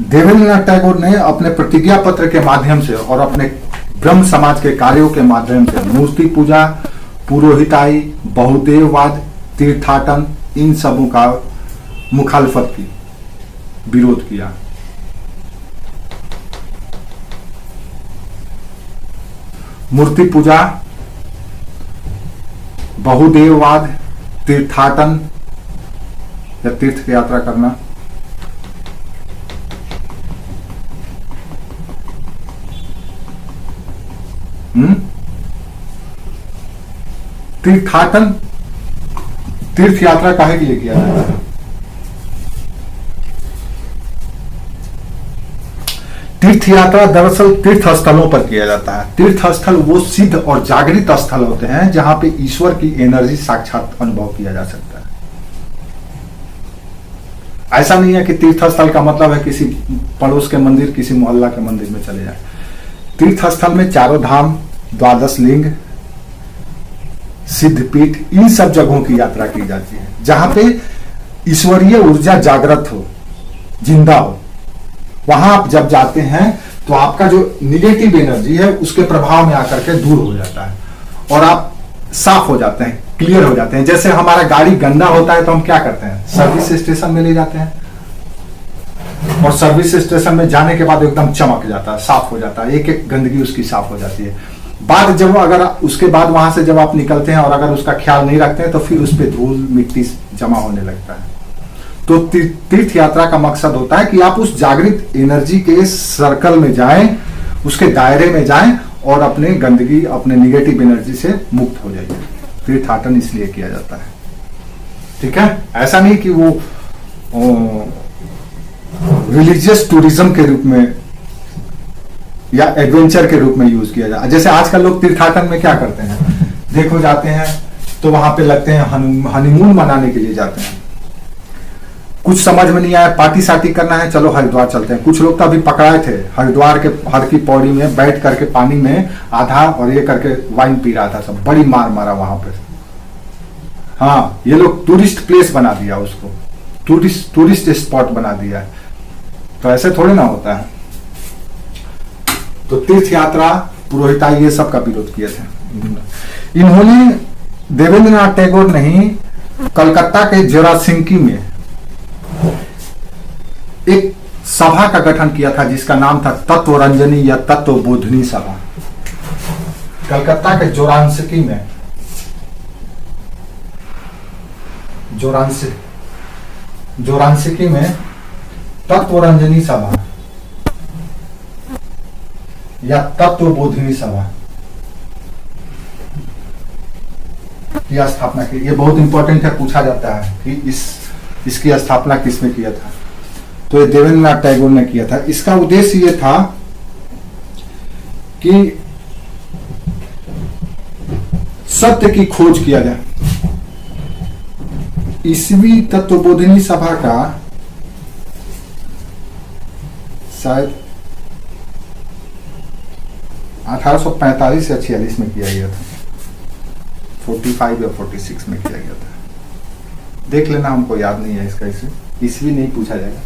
देवेंद्रनाथ टैगोर ने अपने प्रतिज्ञा पत्र के माध्यम से और अपने ब्रह्म समाज के कार्यों के माध्यम से मूर्ति पूजा, पुरोहिताई, बहुदेववाद, तीर्थाटन, इन सबों का मुखालफत की, विरोध किया। मूर्ति पूजा, बहुदेववाद, तीर्थाटन या तीर्थ की यात्रा करना, तीर्थाटन, तीर्थ यात्रा काहे के लिए किया जाता है? तीर्थ यात्रा दरअसल तीर्थ स्थलों पर किया जाता है। तीर्थ स्थल वो सिद्ध और जागृत स्थल होते हैं जहां पे ईश्वर की एनर्जी साक्षात अनुभव किया जा सकता है। ऐसा नहीं है कि तीर्थ स्थल का मतलब है किसी पड़ोस के मंदिर, किसी मोहल्ला के मंदिर में चले जाए। तीर्थ स्थल में चारों धाम, द्वादश लिंग, सिद्धपीठ, इन सब जगहों की यात्रा की जाती है जहां पे ईश्वरीय ऊर्जा जागृत हो, जिंदा हो। वहां आप जब जाते हैं तो आपका जो निगेटिव एनर्जी है उसके प्रभाव में आकर के दूर हो जाता है और आप साफ हो जाते हैं, क्लियर हो जाते हैं। जैसे हमारा गाड़ी गंदा होता है तो हम क्या करते हैं, सर्विस स्टेशन में ले जाते हैं और सर्विस स्टेशन में जाने के बाद एकदम चमक जाता है, साफ हो जाता है, एक एक गंदगी उसकी साफ हो जाती है। बाद जब अगर उसके बाद वहां से जब आप निकलते हैं और अगर उसका ख्याल नहीं रखते हैं तो फिर उस पर धूल मिट्टी जमा होने लगता है। तो तीर्थ यात्रा का मकसद होता है कि आप उस जागृत एनर्जी के सर्कल में जाएं, उसके दायरे में जाएं और अपने गंदगी, अपने निगेटिव एनर्जी से मुक्त हो जाइए। तीर्थाटन इसलिए किया जाता है, ठीक है। ऐसा नहीं कि वो रिलीजियस टूरिज्म के रूप में या एडवेंचर के रूप में यूज किया जाए। जैसे आजकल लोग तीर्थाटन में क्या करते हैं, देखो जाते हैं तो वहां पे लगते हैं हनीमून मनाने के लिए जाते हैं, कुछ समझ में नहीं आया, पार्टी सार्टी करना है, चलो हरिद्वार चलते हैं। कुछ लोग तो अभी पकड़ाए थे हरिद्वार के हर की पौड़ी में बैठ करके पानी में आधा और ये करके वाइन पी रहा था, सब बड़ी मार मारा वहां पे। हाँ, ये लोग टूरिस्ट प्लेस बना दिया उसको, टूरिस्ट स्पॉट बना दिया। तो ऐसे थोड़ी ना होता है। तो तीर्थ यात्रा, पुरोहिताई, ये सब का विरोध किए थे इन्होंने। देवेंद्रनाथ टैगोर ने ही कलकत्ता के जोरासिंकी में एक सभा का गठन किया था जिसका नाम था तत्वरंजनी या तत्वबोधिनी सभा। कलकत्ता के जोरासिंकी में, जोरासिंकी में तत्वरंजनी सभा या तत्वबोधिनी सभा की स्थापना की। ये बहुत इंपॉर्टेंट है, पूछा जाता है कि इसकी स्थापना किसने किया था। तो ये देवेंद्रनाथ टैगोर ने किया था। इसका उद्देश्य ये था कि सत्य की खोज किया जाए। ईसवी तत्वबोधिनी सभा का शायद 1845 या 46 में किया गया था, 45 या 46 में किया गया था, देख लेना, हमको याद नहीं है इसका, इसे ईस्वी नहीं पूछा जाएगा।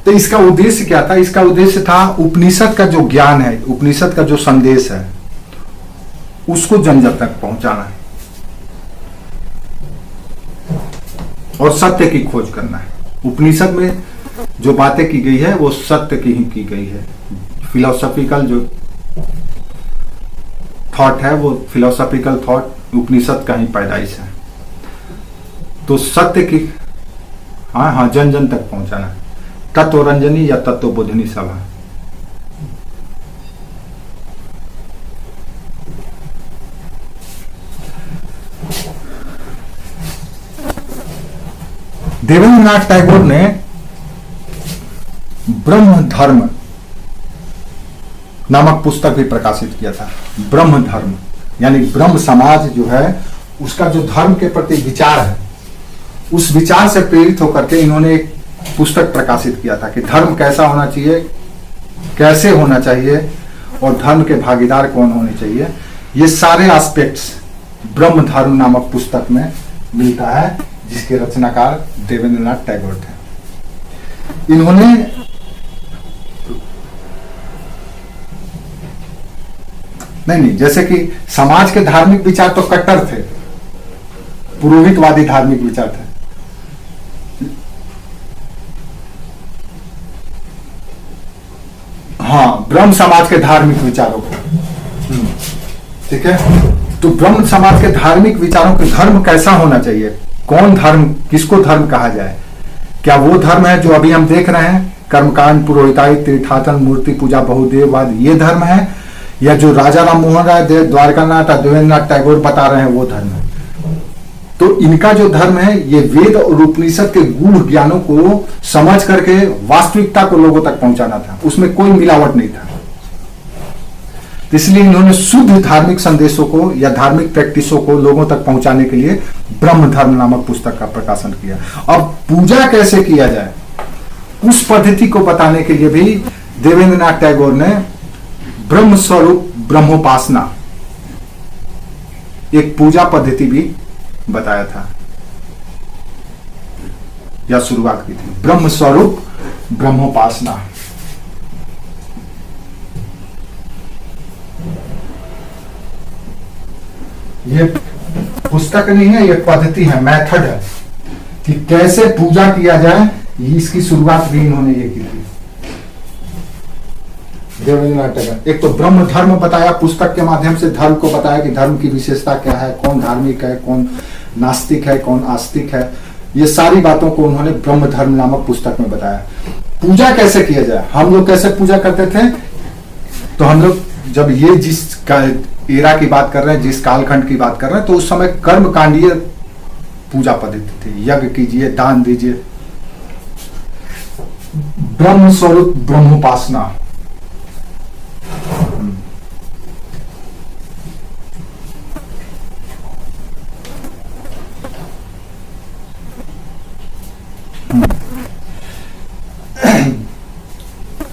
तो इसका उद्देश्य क्या था? इसका उद्देश्य था उपनिषद का जो ज्ञान है, उपनिषद का जो संदेश है, उसको जन जन तक पहुंचाना है और सत्य की खोज करना है। उपनिषद में जो बातें की गई है वो सत्य की ही की गई है। फिलोसॉफिकल जो थॉट है वो फिलोसॉफिकल थॉट उपनिषद का ही पैदाइश है। तो सत्य की हाँ जन जन तक पहुंचाना। तत्वरंजनी या तत्वबोधिनी सभा। देवेंद्रनाथ टैगोर ने ब्रह्म धर्म नामक पुस्तक भी प्रकाशित किया था। ब्रह्म धर्म यानी ब्रह्म समाज जो है उसका जो धर्म के प्रति विचार है, उस विचार से प्रेरित होकर के इन्होंने एक पुस्तक प्रकाशित किया था कि धर्म कैसा होना चाहिए, कैसे होना चाहिए और धर्म के भागीदार कौन होने चाहिए। ये सारे एस्पेक्ट्स ब्रह्म धर्म नामक पुस्तक में मिलता है, जिसके रचनाकार देवेंद्रनाथ टैगोर थे। इन्होंने नहीं, जैसे कि समाज के धार्मिक विचार तो कट्टर थे, पुरोहितवादी धार्मिक विचार थे। हाँ, ब्रह्म समाज के धार्मिक विचारों को, ठीक है। तो ब्रह्म समाज के धार्मिक विचारों के धर्म कैसा होना चाहिए, कौन धर्म, किसको धर्म कहा जाए, क्या वो धर्म है जो अभी हम देख रहे हैं, कर्मकांड, पुरोहिताई, तीर्थाटन, मूर्ति पूजा, बहुदेववाद, ये धर्म है, या जो राजा राम मोहन राय, द्वारकानाथ और देवेंद्रनाथ टैगोर बता रहे हैं वो धर्म है। तो इनका जो धर्म है ये वेद और उपनिषद के गूढ़ ज्ञानों को समझ करके वास्तविकता को लोगों तक पहुंचाना था, उसमें कोई मिलावट नहीं था। इसलिए इन्होंने शुद्ध धार्मिक संदेशों को या धार्मिक प्रैक्टिसों को लोगों तक पहुंचाने के लिए ब्रह्म धर्म नामक पुस्तक का प्रकाशन किया। अब पूजा कैसे किया जाए उस पद्धति को बताने के लिए भी देवेंद्रनाथ टैगोर ने ब्रह्म स्वरूप ब्रह्मोपासना एक पूजा पद्धति भी बताया था या शुरुआत की थी। ब्रह्म स्वरूप ब्रह्मोपासना। ये पुस्तक नहीं है, ये पद्धति है, मेथड है कि कैसे पूजा किया जाए। इसकी शुरुआत भी इन्होंने ये की थी, देवेंद्रनाथ टैगोर। एक तो ब्रह्म धर्म बताया, पुस्तक के माध्यम से धर्म को बताया कि धर्म की विशेषता क्या है, कौन धार्मिक है, कौन नास्तिक है, कौन आस्तिक है। ये सारी बातों को उन्होंने ब्रह्म धर्म नामक पुस्तक में बताया। पूजा कैसे किया जाए, हम लोग कैसे पूजा करते थे, तो हम लोग जब ये जिस एरा की बात कर रहे हैं, जिस कालखंड की बात कर रहे हैं, तो उस समय कर्म कांडीय पूजा पद्धति थी। यज्ञ कीजिए, दान दीजिए, ब्रह्म स्वरूप ब्रह्मोपासना।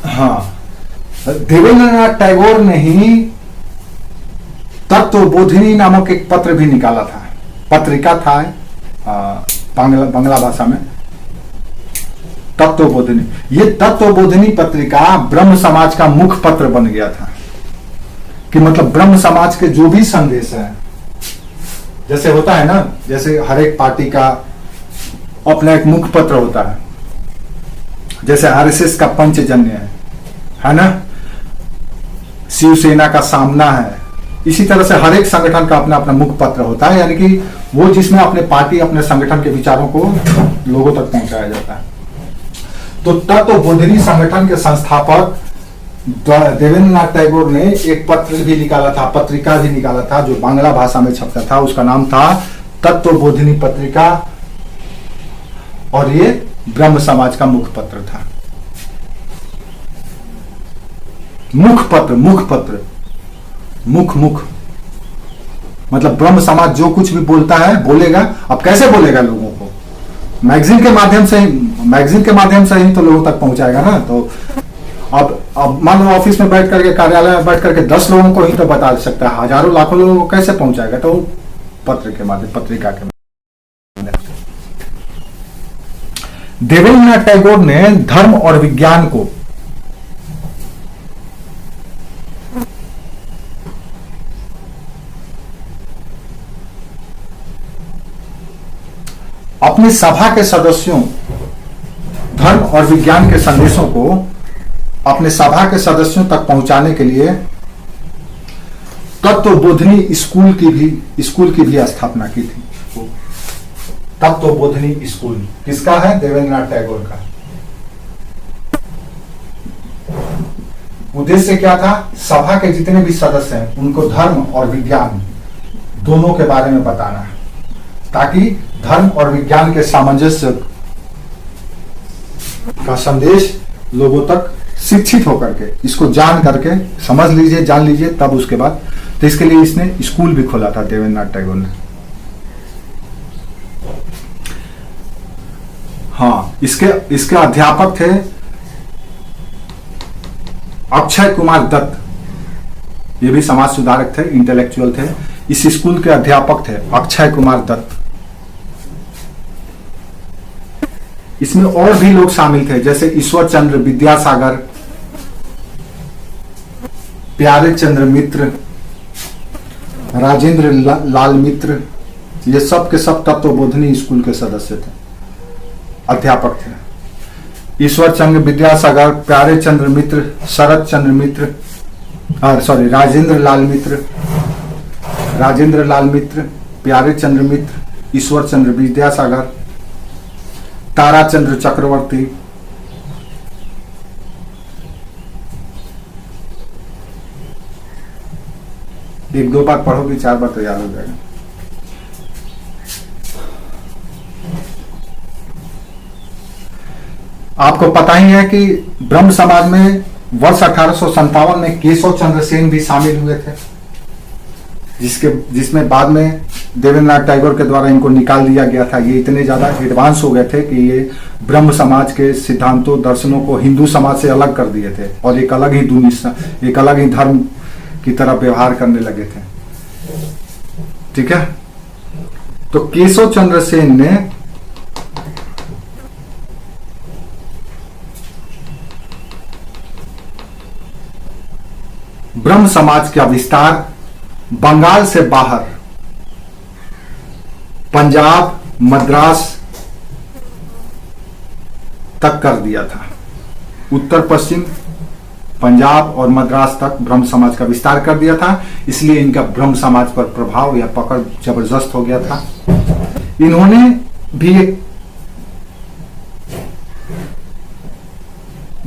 हाँ, देवेंद्रनाथ टैगोर ने ही तत्वबोधिनी नामक एक पत्र भी निकाला था, पत्रिका था बांग्ला भाषा में, तत्वबोधिनी। ये तत्वबोधिनी पत्रिका ब्रह्म समाज का मुख्य पत्र बन गया था कि मतलब ब्रह्म समाज के जो भी संदेश है, जैसे होता है ना, जैसे हर एक पार्टी का अपना एक मुख्य पत्र होता है, जैसे आरएसएस का पंचजन्य है ना, शिवसेना का सामना है। इसी तरह से हर एक संगठन का अपना अपना मुख्य पत्र होता है, यानी कि वो जिसमें अपने पार्टी, अपने संगठन के विचारों को लोगों तक पहुंचाया जाता है। तो तत्वबोधिनी संगठन के संस्थापक देवेंद्रनाथ टैगोर ने एक पत्र भी निकाला था, पत्रिका भी निकाला था, जो बांग्ला भाषा में छपता था। उसका नाम था तत्वबोधिनी पत्रिका, और ये ब्रह्म समाज का मुख्य पत्र था। मुख्य पत्र, मुख्य पत्र, मुख मतलब ब्रह्म समाज जो कुछ भी बोलता है, बोलेगा। अब कैसे बोलेगा लोगों को? मैगजीन के माध्यम से ही तो लोगों तक पहुंचाएगा ना। तो अब मान लो ऑफिस में बैठ करके, कार्यालय में बैठ करके 10 लोगों को ही तो बता सकता है, हजारों लाखों लोगों को कैसे पहुंचाएगा? तो पत्र के माध्यम, पत्रिका के माध्यम। देवेंद्रनाथ टैगोर ने धर्म और विज्ञान को अपनी सभा के सदस्यों, धर्म और विज्ञान के संदेशों को अपने सभा के सदस्यों तक पहुंचाने के लिए तत्वबोधिनी स्कूल की भी स्थापना की थी। तत्वबोधिनी स्कूल किसका है? देवेंद्रनाथ टैगोर का। उद्देश्य क्या था? सभा के जितने भी सदस्य हैं उनको धर्म और विज्ञान दोनों के बारे में बताना है, ताकि धर्म और विज्ञान के सामंजस्य का संदेश लोगों तक शिक्षित होकर के, इसको जान करके, समझ लीजिए, जान लीजिए, तब उसके बाद। तो इसके लिए इसने स्कूल भी खोला था देवेंद्रनाथ टैगोर ने। हाँ, इसके अध्यापक थे अक्षय कुमार दत्त। ये भी समाज सुधारक थे, इंटेलेक्चुअल थे। इस स्कूल के अध्यापक थे अक्षय कुमार दत्त। इसमें और भी लोग शामिल थे, जैसे ईश्वर चंद्र विद्यासागर, प्यारे चंद्र मित्र, राजेंद्र लाल मित्र। ये सब के सब तत्वबोधिनी स्कूल के सदस्य थे, अध्यापक थे। ईश्वर चंद्र विद्यासागर, प्यारे चंद्र मित्र, शरद चंद्र मित्र, राजेंद्र लाल मित्र, प्यारे चंद्र मित्र, ईश्वर चंद्र विद्यासागर, ताराचंद्र चक्रवर्ती, एक दो बार पढ़ोगे, 4 बार तो याद हो जाएगा। आपको पता ही है कि ब्रह्म समाज में वर्ष 1857 में केशव चंद्र सेन भी शामिल हुए थे, जिसमें बाद में देवेंद्रनाथ टैगोर के द्वारा इनको निकाल दिया गया था। ये इतने ज्यादा एडवांस हो गए थे कि ये ब्रह्म समाज के सिद्धांतों, दर्शनों को हिंदू समाज से अलग कर दिए थे और एक अलग ही धर्म की तरह व्यवहार करने लगे थे। ठीक है, तो केशव चंद्र सेन ने ब्रह्म समाज का विस्तार बंगाल से बाहर पंजाब मद्रास तक कर दिया था। उत्तर पश्चिम पंजाब और मद्रास तक ब्रह्म समाज का विस्तार कर दिया था, इसलिए इनका ब्रह्म समाज पर प्रभाव या पकड़ जबरदस्त हो गया था। इन्होंने भी एक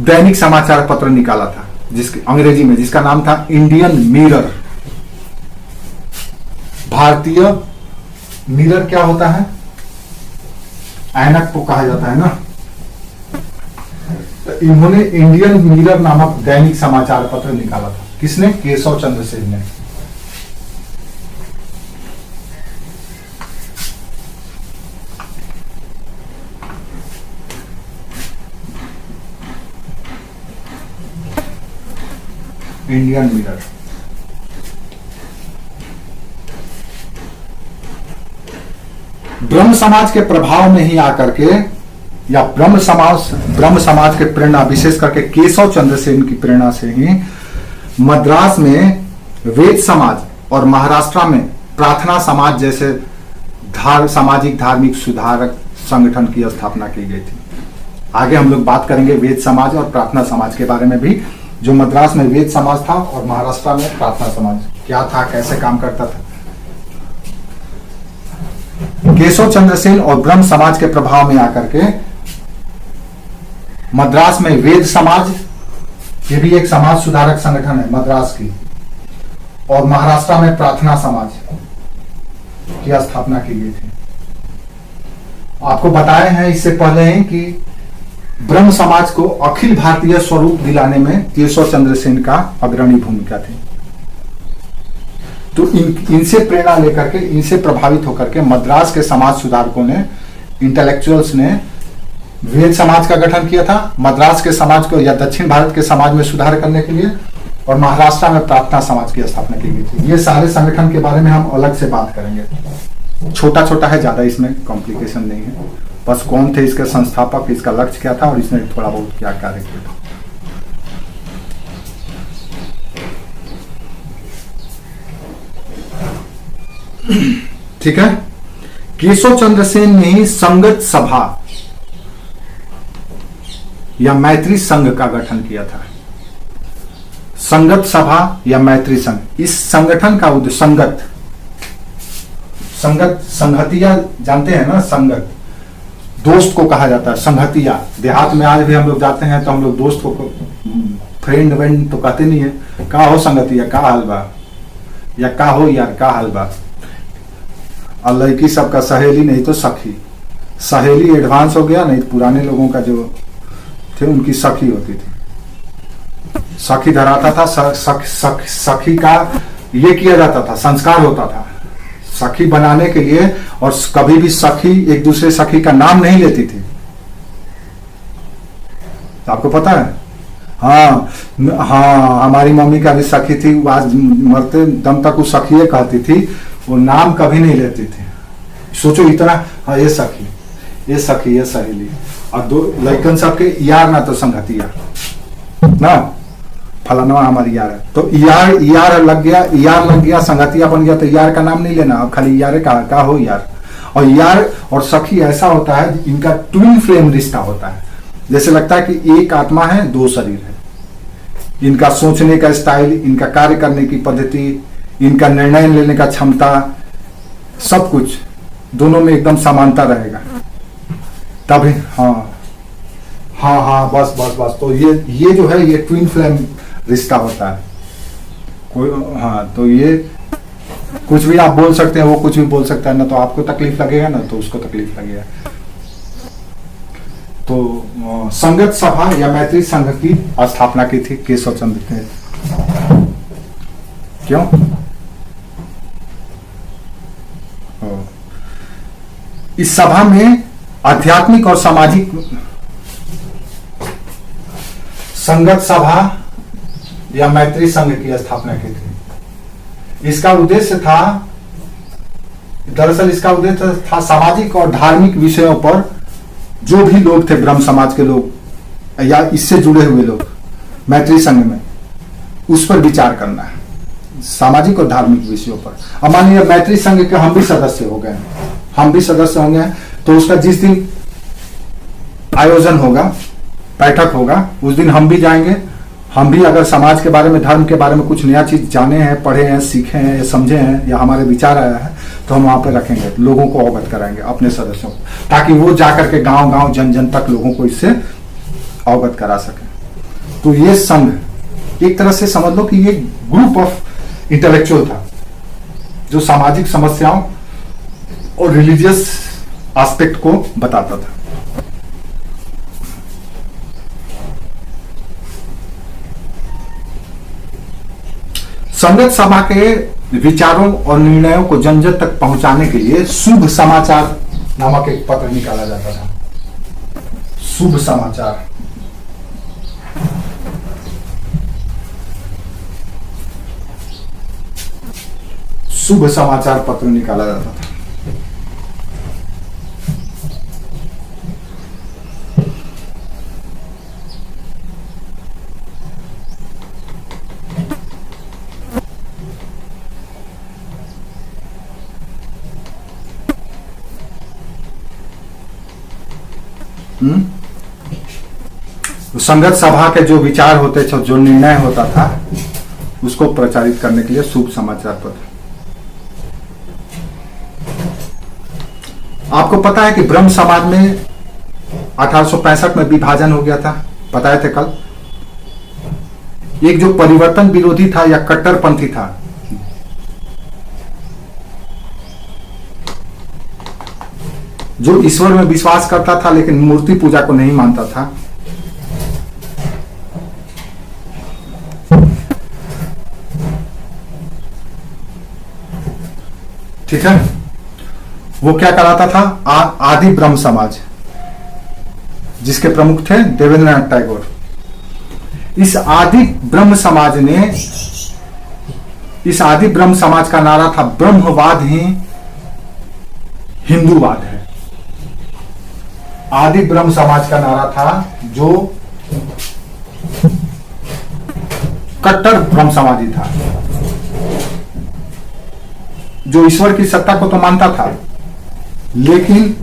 दैनिक समाचार पत्र निकाला था जिसके अंग्रेजी में, जिसका नाम था इंडियन मिरर। भारतीय मिरर क्या होता है? ऐनक को कहा जाता है ना। तो इन्होंने इंडियन मिरर नामक दैनिक समाचार पत्र निकाला था। किसने? केशव चंद्र सेन ने। Indian mirror. ब्रह्म समाज के प्रभाव में ही आकर के, या ब्रह्म समाज के प्रेरणा, विशेष करके केशव चंद्र सेन की प्रेरणा से ही मद्रास में वेद समाज और महाराष्ट्र में प्रार्थना समाज जैसे सामाजिक धार्मिक सुधारक संगठन की स्थापना की गई थी। आगे हम लोग बात करेंगे वेद समाज और प्रार्थना समाज के बारे में भी। जो मद्रास में वेद समाज था और महाराष्ट्र में प्रार्थना समाज क्या था, कैसे काम करता था। केशव चंद्र सेन और ब्रह्म समाज के प्रभाव में आकर के मद्रास में वेद समाज, ये भी एक समाज सुधारक संगठन है मद्रास की, और महाराष्ट्र में प्रार्थना समाज की स्थापना की गई थी। आपको बताए हैं इससे पहले ही कि ब्रह्म समाज को अखिल भारतीय स्वरूप दिलाने में केशव चंद्र सेन का अग्रणी भूमिका थी। तो इनसे प्रेरणा लेकर के, इनसे प्रभावित होकर के मद्रास के समाज सुधारकों ने, इंटेलेक्चुअल्स ने वेद समाज का गठन किया था मद्रास के समाज को या दक्षिण भारत के समाज में सुधार करने के लिए, और महाराष्ट्र में प्रार्थना समाज की स्थापना की गई थी। ये सारे संगठन के बारे में हम अलग से बात करेंगे। छोटा छोटा है, ज्यादा इसमें कॉम्प्लिकेशन नहीं है। बस कौन थे इसके संस्थापक, इसका लक्ष्य क्या था और इसने थोड़ा बहुत क्या कार्य किया था। ठीक है। केशव चंद्र सेन ने ही संगत सभा या मैत्री संघ का गठन किया था। संगत सभा या मैत्री संघ, इस संगठन का उद्देश्य संगत संगतिया जानते हैं ना, संगत दोस्त को कहा जाता है, संगतिया। देहात में आज भी हम लोग जाते हैं तो हम लोग दोस्त को फ्रेंड वेंड तो कहते नहीं है। का हो संगतिया, का हाल बा, या का हो यार, का हाल बा। और लड़की सबका सहेली नहीं तो सखी। सहेली एडवांस हो गया, नहीं तो पुराने लोगों का जो थे उनकी सखी होती थी। सखी धराता था, सखी का ये किया जाता था, संस्कार होता था सखी बनाने के लिए। और कभी भी सखी एक दूसरे सखी का नाम नहीं लेती थी। तो आपको पता है? हाँ, हमारी मम्मी का भी सखी थी, आज मरते दम तक वो सखी कहती थी, वो नाम कभी नहीं लेती थी। सोचो इतना, हाँ ये सखी, ये सखी, ये सहेली। और दो लड़कन सबके यार ना तो संगतिया ना, फलाना हमारी यार है तो यार लग गया, संगतिया बन गया, तो यार का नाम नहीं लेना, अब खाली यार का हो यार। और यार और सखी ऐसा होता है, इनका ट्विन फ्लेम रिश्ता होता है। जैसे लगता है कि एक आत्मा है, दो शरीर है। इनका सोचने का स्टाइल, इनका कार्य करने की पद्धति, इनका निर्णय लेने का क्षमता, सब कुछ दोनों में एकदम समानता रहेगा तभी। हाँ, बस। तो ये जो है, ये ट्विन फ्लेम रिश्ता होता है। कोई तो ये कुछ भी आप बोल सकते हैं, वो कुछ भी बोल सकता है ना, तो आपको तकलीफ लगेगा ना तो उसको तकलीफ लगेगा। तो संगत सभा या मैत्री संघ की स्थापना की थी केशव चंद्र ने। क्यों? इस सभा में आध्यात्मिक और सामाजिक, संगत सभा या मैत्री संघ की स्थापना की थी। इसका उद्देश्य था, दरअसल इसका उद्देश्य था सामाजिक और धार्मिक विषयों पर जो भी लोग थे, ब्रह्म समाज के लोग या इससे जुड़े हुए लोग मैत्री संघ में, उस पर विचार करना है, सामाजिक और धार्मिक विषयों पर। अब मानिए मैत्री संघ के हम भी सदस्य हो गए, हम भी सदस्य होंगे, तो उसका जिस दिन आयोजन होगा, बैठक होगा, उस दिन हम भी जाएंगे। हम भी अगर समाज के बारे में, धर्म के बारे में कुछ नया चीज जाने हैं, पढ़े हैं, सीखे हैं या समझे हैं या हमारे विचार आया है, तो हम वहां पे रखेंगे, लोगों को अवगत कराएंगे अपने सदस्यों को, ताकि वो जाकर के गांव गांव जन जन तक लोगों को इससे अवगत करा सके। तो ये संघ एक तरह से समझ लो कि ये ग्रुप ऑफ इंटेलेक्चुअल था जो सामाजिक समस्याओं और रिलीजियस एस्पेक्ट को बताता था। संगत सभा के विचारों और निर्णयों को जन जन तक पहुंचाने के लिए शुभ समाचार नामक एक पत्र निकाला जाता था। शुभ समाचार, शुभ समाचार पत्र निकाला जाता था। तो संगत सभा के जो विचार होते थे, जो निर्णय होता था, उसको प्रचारित करने के लिए शुभ समाचार पत्र। आपको पता है कि ब्रह्म समाज में 1865 में विभाजन हो गया था, बताए थे कल। एक जो परिवर्तन विरोधी था या कट्टरपंथी था, जो ईश्वर में विश्वास करता था लेकिन मूर्ति पूजा को नहीं मानता था, ठीक है, वो क्या कराता था? आदि ब्रह्म समाज, जिसके प्रमुख थे देवेंद्रनाथ टैगोर। इस आदि ब्रह्म समाज का नारा था, ब्रह्मवाद ही हिंदूवाद है। आदि ब्रह्म समाज का नारा था, जो कट्टर ब्रह्म समाजी था, जो ईश्वर की सत्ता को तो मानता था लेकिन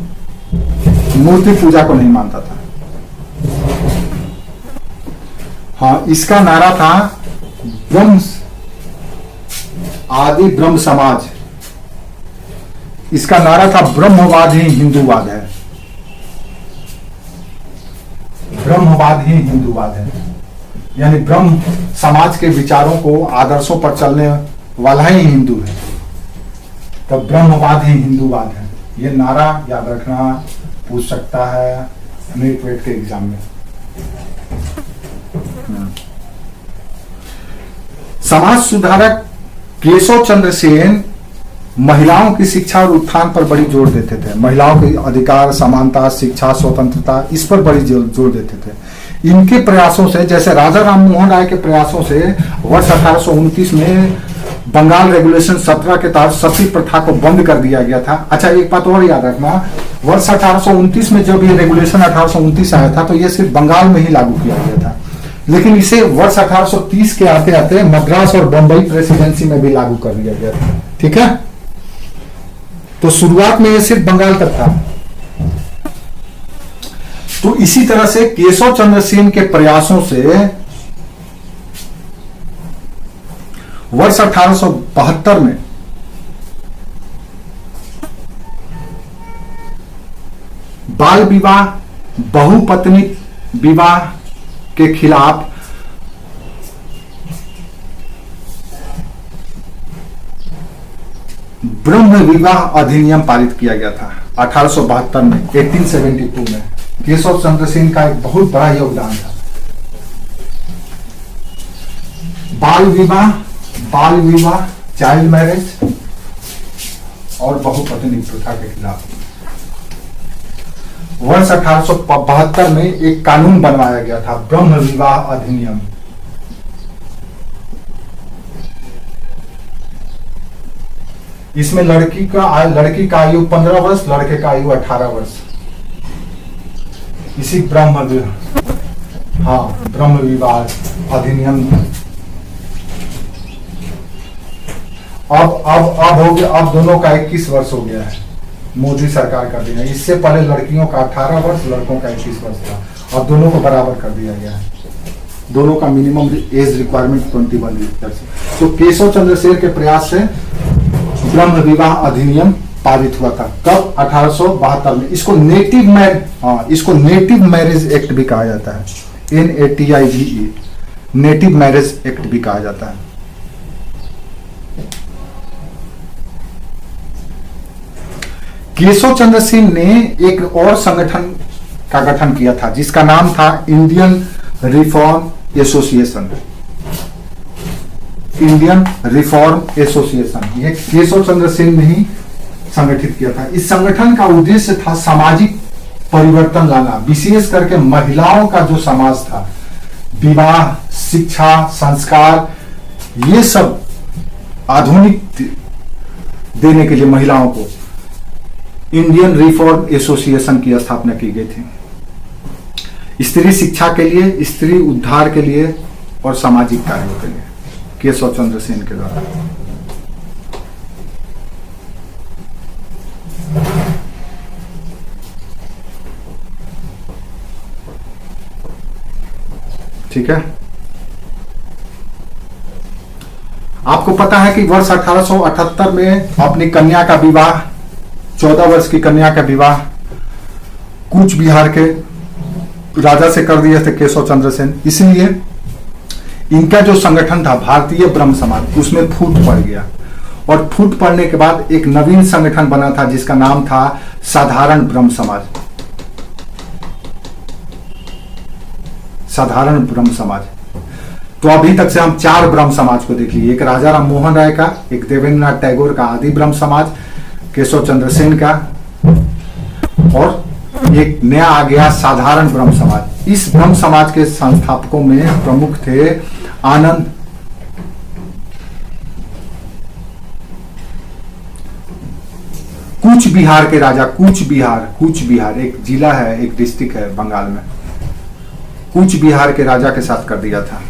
मूर्ति पूजा को नहीं मानता था। हाँ, इसका नारा था आदि ब्रह्म समाज, इसका नारा था ब्रह्मवाद ही हिंदूवाद है। ब्रह्मवाद ही हिंदूवाद है, यानी ब्रह्म समाज के विचारों को, आदर्शों पर चलने वाला ही हिंदू है, तब ब्रह्मवाद ही हिंदूवाद है। ये नारा याद रखना, पूछ सकता है नीट वेट के एग्जाम में। समाज सुधारक केशव चंद्र सेन महिलाओं की शिक्षा और उत्थान पर बड़ी जोर देते थे। महिलाओं के अधिकार, समानता, शिक्षा, स्वतंत्रता, इस पर बड़ी जोर देते थे। इनके प्रयासों से, जैसे राजा राम मोहन राय के प्रयासों से वर्ष 1829 में बंगाल रेगुलेशन 17 के तहत सती प्रथा को बंद कर दिया गया था। अच्छा, एक बात और याद रखना, वर्ष 1829 में जब ये रेगुलेशन 1829 आया था तो ये सिर्फ बंगाल में ही लागू किया गया था, लेकिन इसे वर्ष 1830 के आते आते मद्रास और बंबई प्रेसिडेंसी में भी लागू कर दिया गया था। ठीक है, तो शुरुआत में ये सिर्फ बंगाल तक था। तो इसी तरह से केशव चंद्र सेन के प्रयासों से वर्ष 1872 में बाल विवाह, बहुपत्नी विवाह के खिलाफ ब्रह्म विवाह अधिनियम पारित किया गया था 1872 में, 1872 में। केशव चंद्र सेन का एक बहुत बड़ा योगदान था। बाल विवाह, चाइल्ड मैरिज और बहुपत्नी प्रथा के खिलाफ वर्ष 1872 में एक कानून बनवाया गया था, ब्रह्म विवाह अधिनियम। इसमें लड़की का आयु 15 वर्ष, लड़के का आयु 18 वर्ष। इसी ब्रह्म विवाह अधिनियम। अब हो गया, अब दोनों का 21 वर्ष हो गया है। मोदी सरकार कर दिया। इससे पहले लड़कियों का 18 वर्ष, लड़कों का 21 वर्ष था, और दोनों को बराबर कर दिया गया है। दोनों का मिनिमम एज रिक्वायरमेंट 21 ईयर्स। तो केशव चंद्र सेन के प्रयास से ब्रह्म विवाह अधिनियम पारित हुआ था। कब? 1872 में। इसको नेटिव मैरिज एक्ट भी कहा जाता है, NATIVE, नेटिव मैरिज एक्ट भी कहा जाता है। केशव चंद्र सेन ने एक और संगठन का गठन किया था जिसका नाम था Indian reform association. Indian reform association, यह केशव चंद्र सेन ने ही संगठित किया था। इस संगठन का उद्देश्य था सामाजिक परिवर्तन लाना, विशेष करके महिलाओं का जो समाज था, विवाह, शिक्षा, संस्कार, ये सब आधुनिक देने के लिए महिलाओं को इंडियन रिफॉर्म एसोसिएशन की स्थापना की गई थी। स्त्री शिक्षा के लिए, स्त्री उद्धार के लिए और सामाजिक कार्यों के लिए, केशव चंद्र सेन के द्वारा। ठीक है। आपको पता है कि वर्ष 1878 में अपनी कन्या का विवाह, 14 वर्ष की कन्या का विवाह कूच बिहार के राजा से कर दिए थे केशव चंद्र सेन। इसलिए इनका जो संगठन था भारतीय ब्रह्म समाज, उसमें फूट पड़ गया, और फूट पड़ने के बाद एक नवीन संगठन बना था जिसका नाम था साधारण ब्रह्म समाज। साधारण ब्रह्म समाज। तो अभी तक से हम 4 ब्रह्म समाज को देख लिए, एक राजा राम मोहन राय का, एक देवेंद्रनाथ टैगोर का आदि ब्रह्म समाज, केशव चंद्र सेन का, और एक नया आ गया साधारण ब्रह्म समाज। इस ब्रह्म समाज के संस्थापकों में प्रमुख थे आनंद कूच बिहार के राजा। कूच बिहार एक जिला है, एक डिस्ट्रिक्ट है बंगाल में। कूच बिहार के राजा के साथ कर दिया था।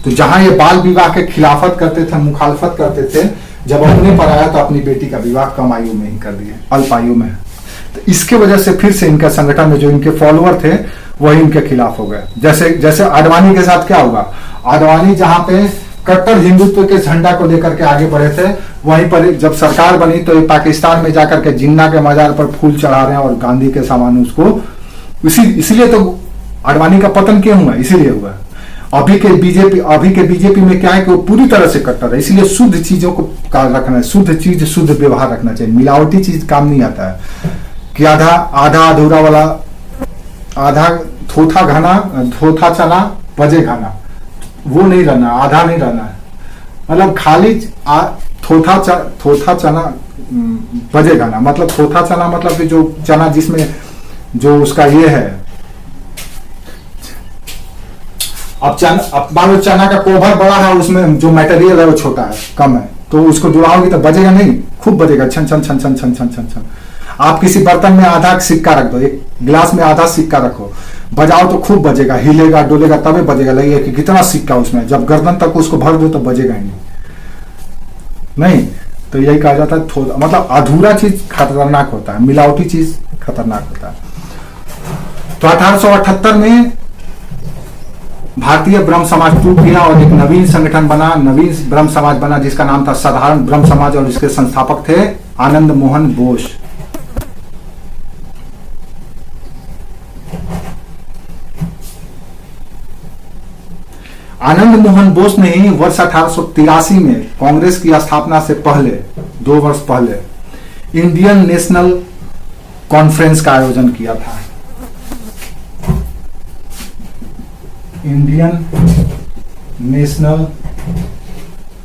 तो जहां ये बाल विवाह के खिलाफत करते थे, मुखालफत करते थे, जब अपने पर आया तो अपनी बेटी का विवाह कम आयु में ही कर दिए, अल्प आयु में। तो इसके वजह से फिर से इनका संगठन में जो इनके फॉलोअर थे वही इनके खिलाफ हो गए। जैसे आडवाणी के साथ क्या हुआ, आडवाणी जहां पे कट्टर हिंदुत्व के झंडा को लेकर के आगे बढ़े थे, वहीं पर जब सरकार बनी तो ये पाकिस्तान में जाकर के जिन्ना के मजार पर फूल चढ़ा रहे हैं और गांधी के सामान उसको, इसलिए तो आडवाणी का पतन क्यों हुआ, इसीलिए हुआ। अभी के बीजेपी में क्या है कि वो पूरी तरह से कट्टर है, इसलिए शुद्ध चीजों को रखना है, शुद्ध चीज शुद्ध व्यवहार रखना चाहिए। मिलावटी चीज काम नहीं आता है कि आधा अधूरा वाला, आधा थोथा घाना, थोथा चना बजे घाना, वो नहीं रहना, आधा नहीं रहना है। मतलब खाली थोथा चना बजे घाना, मतलब थोथा चना मतलब कि जो चना जिसमें जो उसका ये है, अब मान लो चना का कोभर बड़ा है, उसमें जो मटेरियल है वो छोटा है, कम है, तो उसको जुड़ाओगे तो बजेगा नहीं, खूब बजेगा, छन छन छन छन छन छन छन छन। आप किसी बर्तन में आधा सिक्का रख दो, एक गिलास में आधा सिक्का रखो, बजाओ तो खूब बजेगा, हिलेगा डोलेगा तभी बजेगा, लगेगा कि कितना सिक्का उसमें। जब गर्दन तक उसको भर दो तो बजेगा ही नहीं। तो यही कहा जाता है, मतलब अधूरा चीज खतरनाक होता है, मिलावटी चीज खतरनाक होता है। तो 1878 में भारतीय ब्रह्म समाज टूट गया और एक नवीन संगठन बना, नवीन ब्रह्म समाज बना जिसका नाम था साधारण ब्रह्म समाज, और इसके संस्थापक थे आनंद मोहन बोस। आनंद मोहन बोस ने ही वर्ष 1883 में कांग्रेस की स्थापना से पहले 2 वर्ष पहले इंडियन नेशनल कॉन्फ्रेंस का आयोजन किया था। Indian national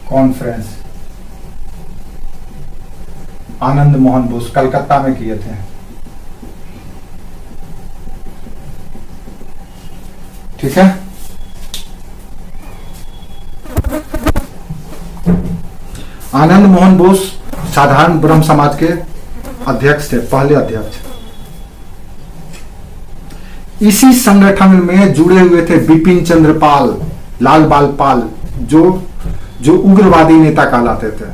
conference Anand Mohan Bose Calcutta में किए थे। ठीक है। आनंद मोहन बोस साधारण ब्रह्म समाज के अध्यक्ष थे, पहले अध्यक्ष। इसी संगठन में जुड़े हुए थे बिपिन चंद्र पाल, लाल बाल पाल, जो उग्रवादी नेता कहलाते थे।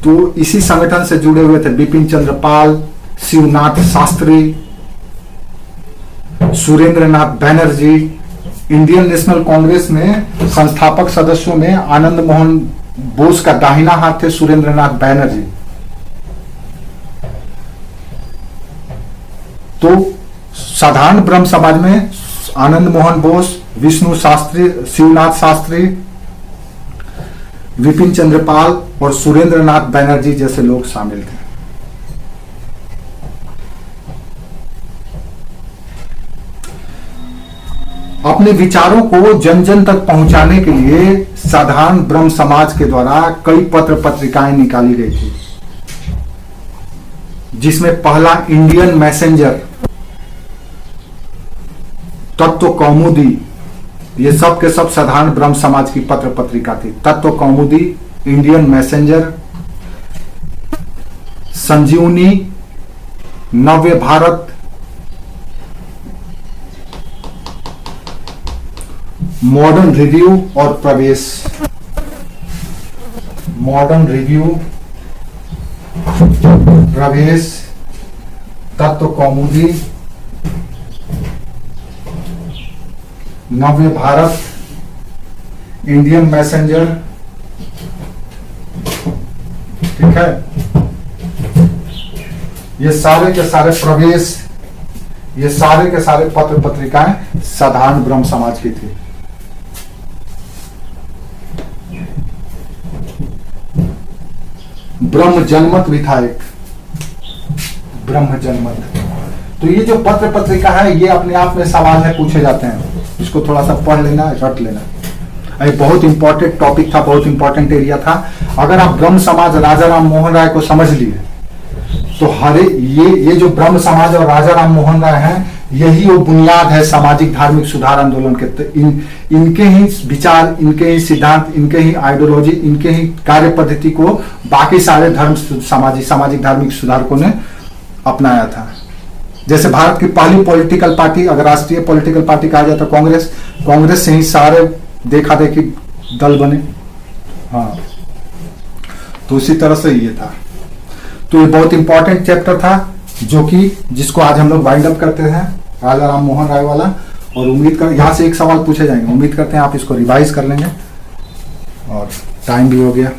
तो इसी संगठन से जुड़े हुए थे बिपिन चंद्र पाल, शिवनाथ शास्त्री, सुरेंद्र नाथ बैनर्जी। इंडियन नेशनल कांग्रेस में संस्थापक सदस्यों में आनंद मोहन बोस का दाहिना हाथ थे सुरेंद्र नाथ बैनर्जी। तो साधारण ब्रह्म समाज में आनंद मोहन बोस, विष्णु शास्त्री, शिवनाथ शास्त्री, विपिन चंद्र पाल और सुरेंद्र नाथ बैनर्जी जैसे लोग शामिल थे। अपने विचारों को जन जन तक पहुंचाने के लिए साधारण ब्रह्म समाज के द्वारा कई पत्र पत्रिकाएं निकाली गई थी, जिसमें पहला इंडियन मैसेंजर, तत्व कौमुदी, ये सब के सब साधारण ब्रह्म समाज की पत्र पत्रिका थी। तत्व कौमुदी, इंडियन मैसेंजर, संजीवनी, नव्य भारत, मॉडर्न रिव्यू और प्रवेश। मॉडर्न रिव्यू, प्रवेश, तत्व कौमुदी, नव्य भारत, इंडियन मैसेंजर, ठीक है। ये सारे के सारे प्रवेश, ये सारे के सारे पत्र पत्रिकाएं साधारण ब्रह्म समाज की थी। ब्रह्म जनमत भी था एक, ब्रह्म जनमत। तो ये जो पत्र पत्रिका है, ये अपने आप में सवाल है पूछे जाते हैं, इसको थोड़ा सा पढ़ लेना, रट लेना। ये बहुत इंपॉर्टेंट टॉपिक था, बहुत इंपॉर्टेंट एरिया था। अगर आप ब्रह्म समाज राजा राम मोहन राय को समझ लिए तो हरे ये जो ब्रह्म समाज और राजा राम मोहन राय हैं, यही वो बुनियाद है सामाजिक धार्मिक सुधार आंदोलन के। तो इनके ही विचार, इनके ही सिद्धांत, इनके ही आइडियोलॉजी, इनके ही कार्य पद्धति को बाकी सारे धर्म सामाजिक धार्मिक सुधारकों ने अपनाया था। जैसे भारत की पहली पॉलिटिकल पार्टी, अगर राष्ट्रीय पॉलिटिकल पार्टी कहा जाए तो कांग्रेस, कांग्रेस से ही सारे देखा देखी दल बने। हाँ, तो उसी तरह से ये था। तो ये बहुत इंपॉर्टेंट चैप्टर था, जो कि जिसको आज हम लोग वाइंड अप करते हैं, राजा राम मोहन राय वाला। और उम्मीद कर यहाँ से एक सवाल पूछे जाएंगे, उम्मीद करते हैं आप इसको रिवाइज कर लेंगे। और टाइम भी हो गया।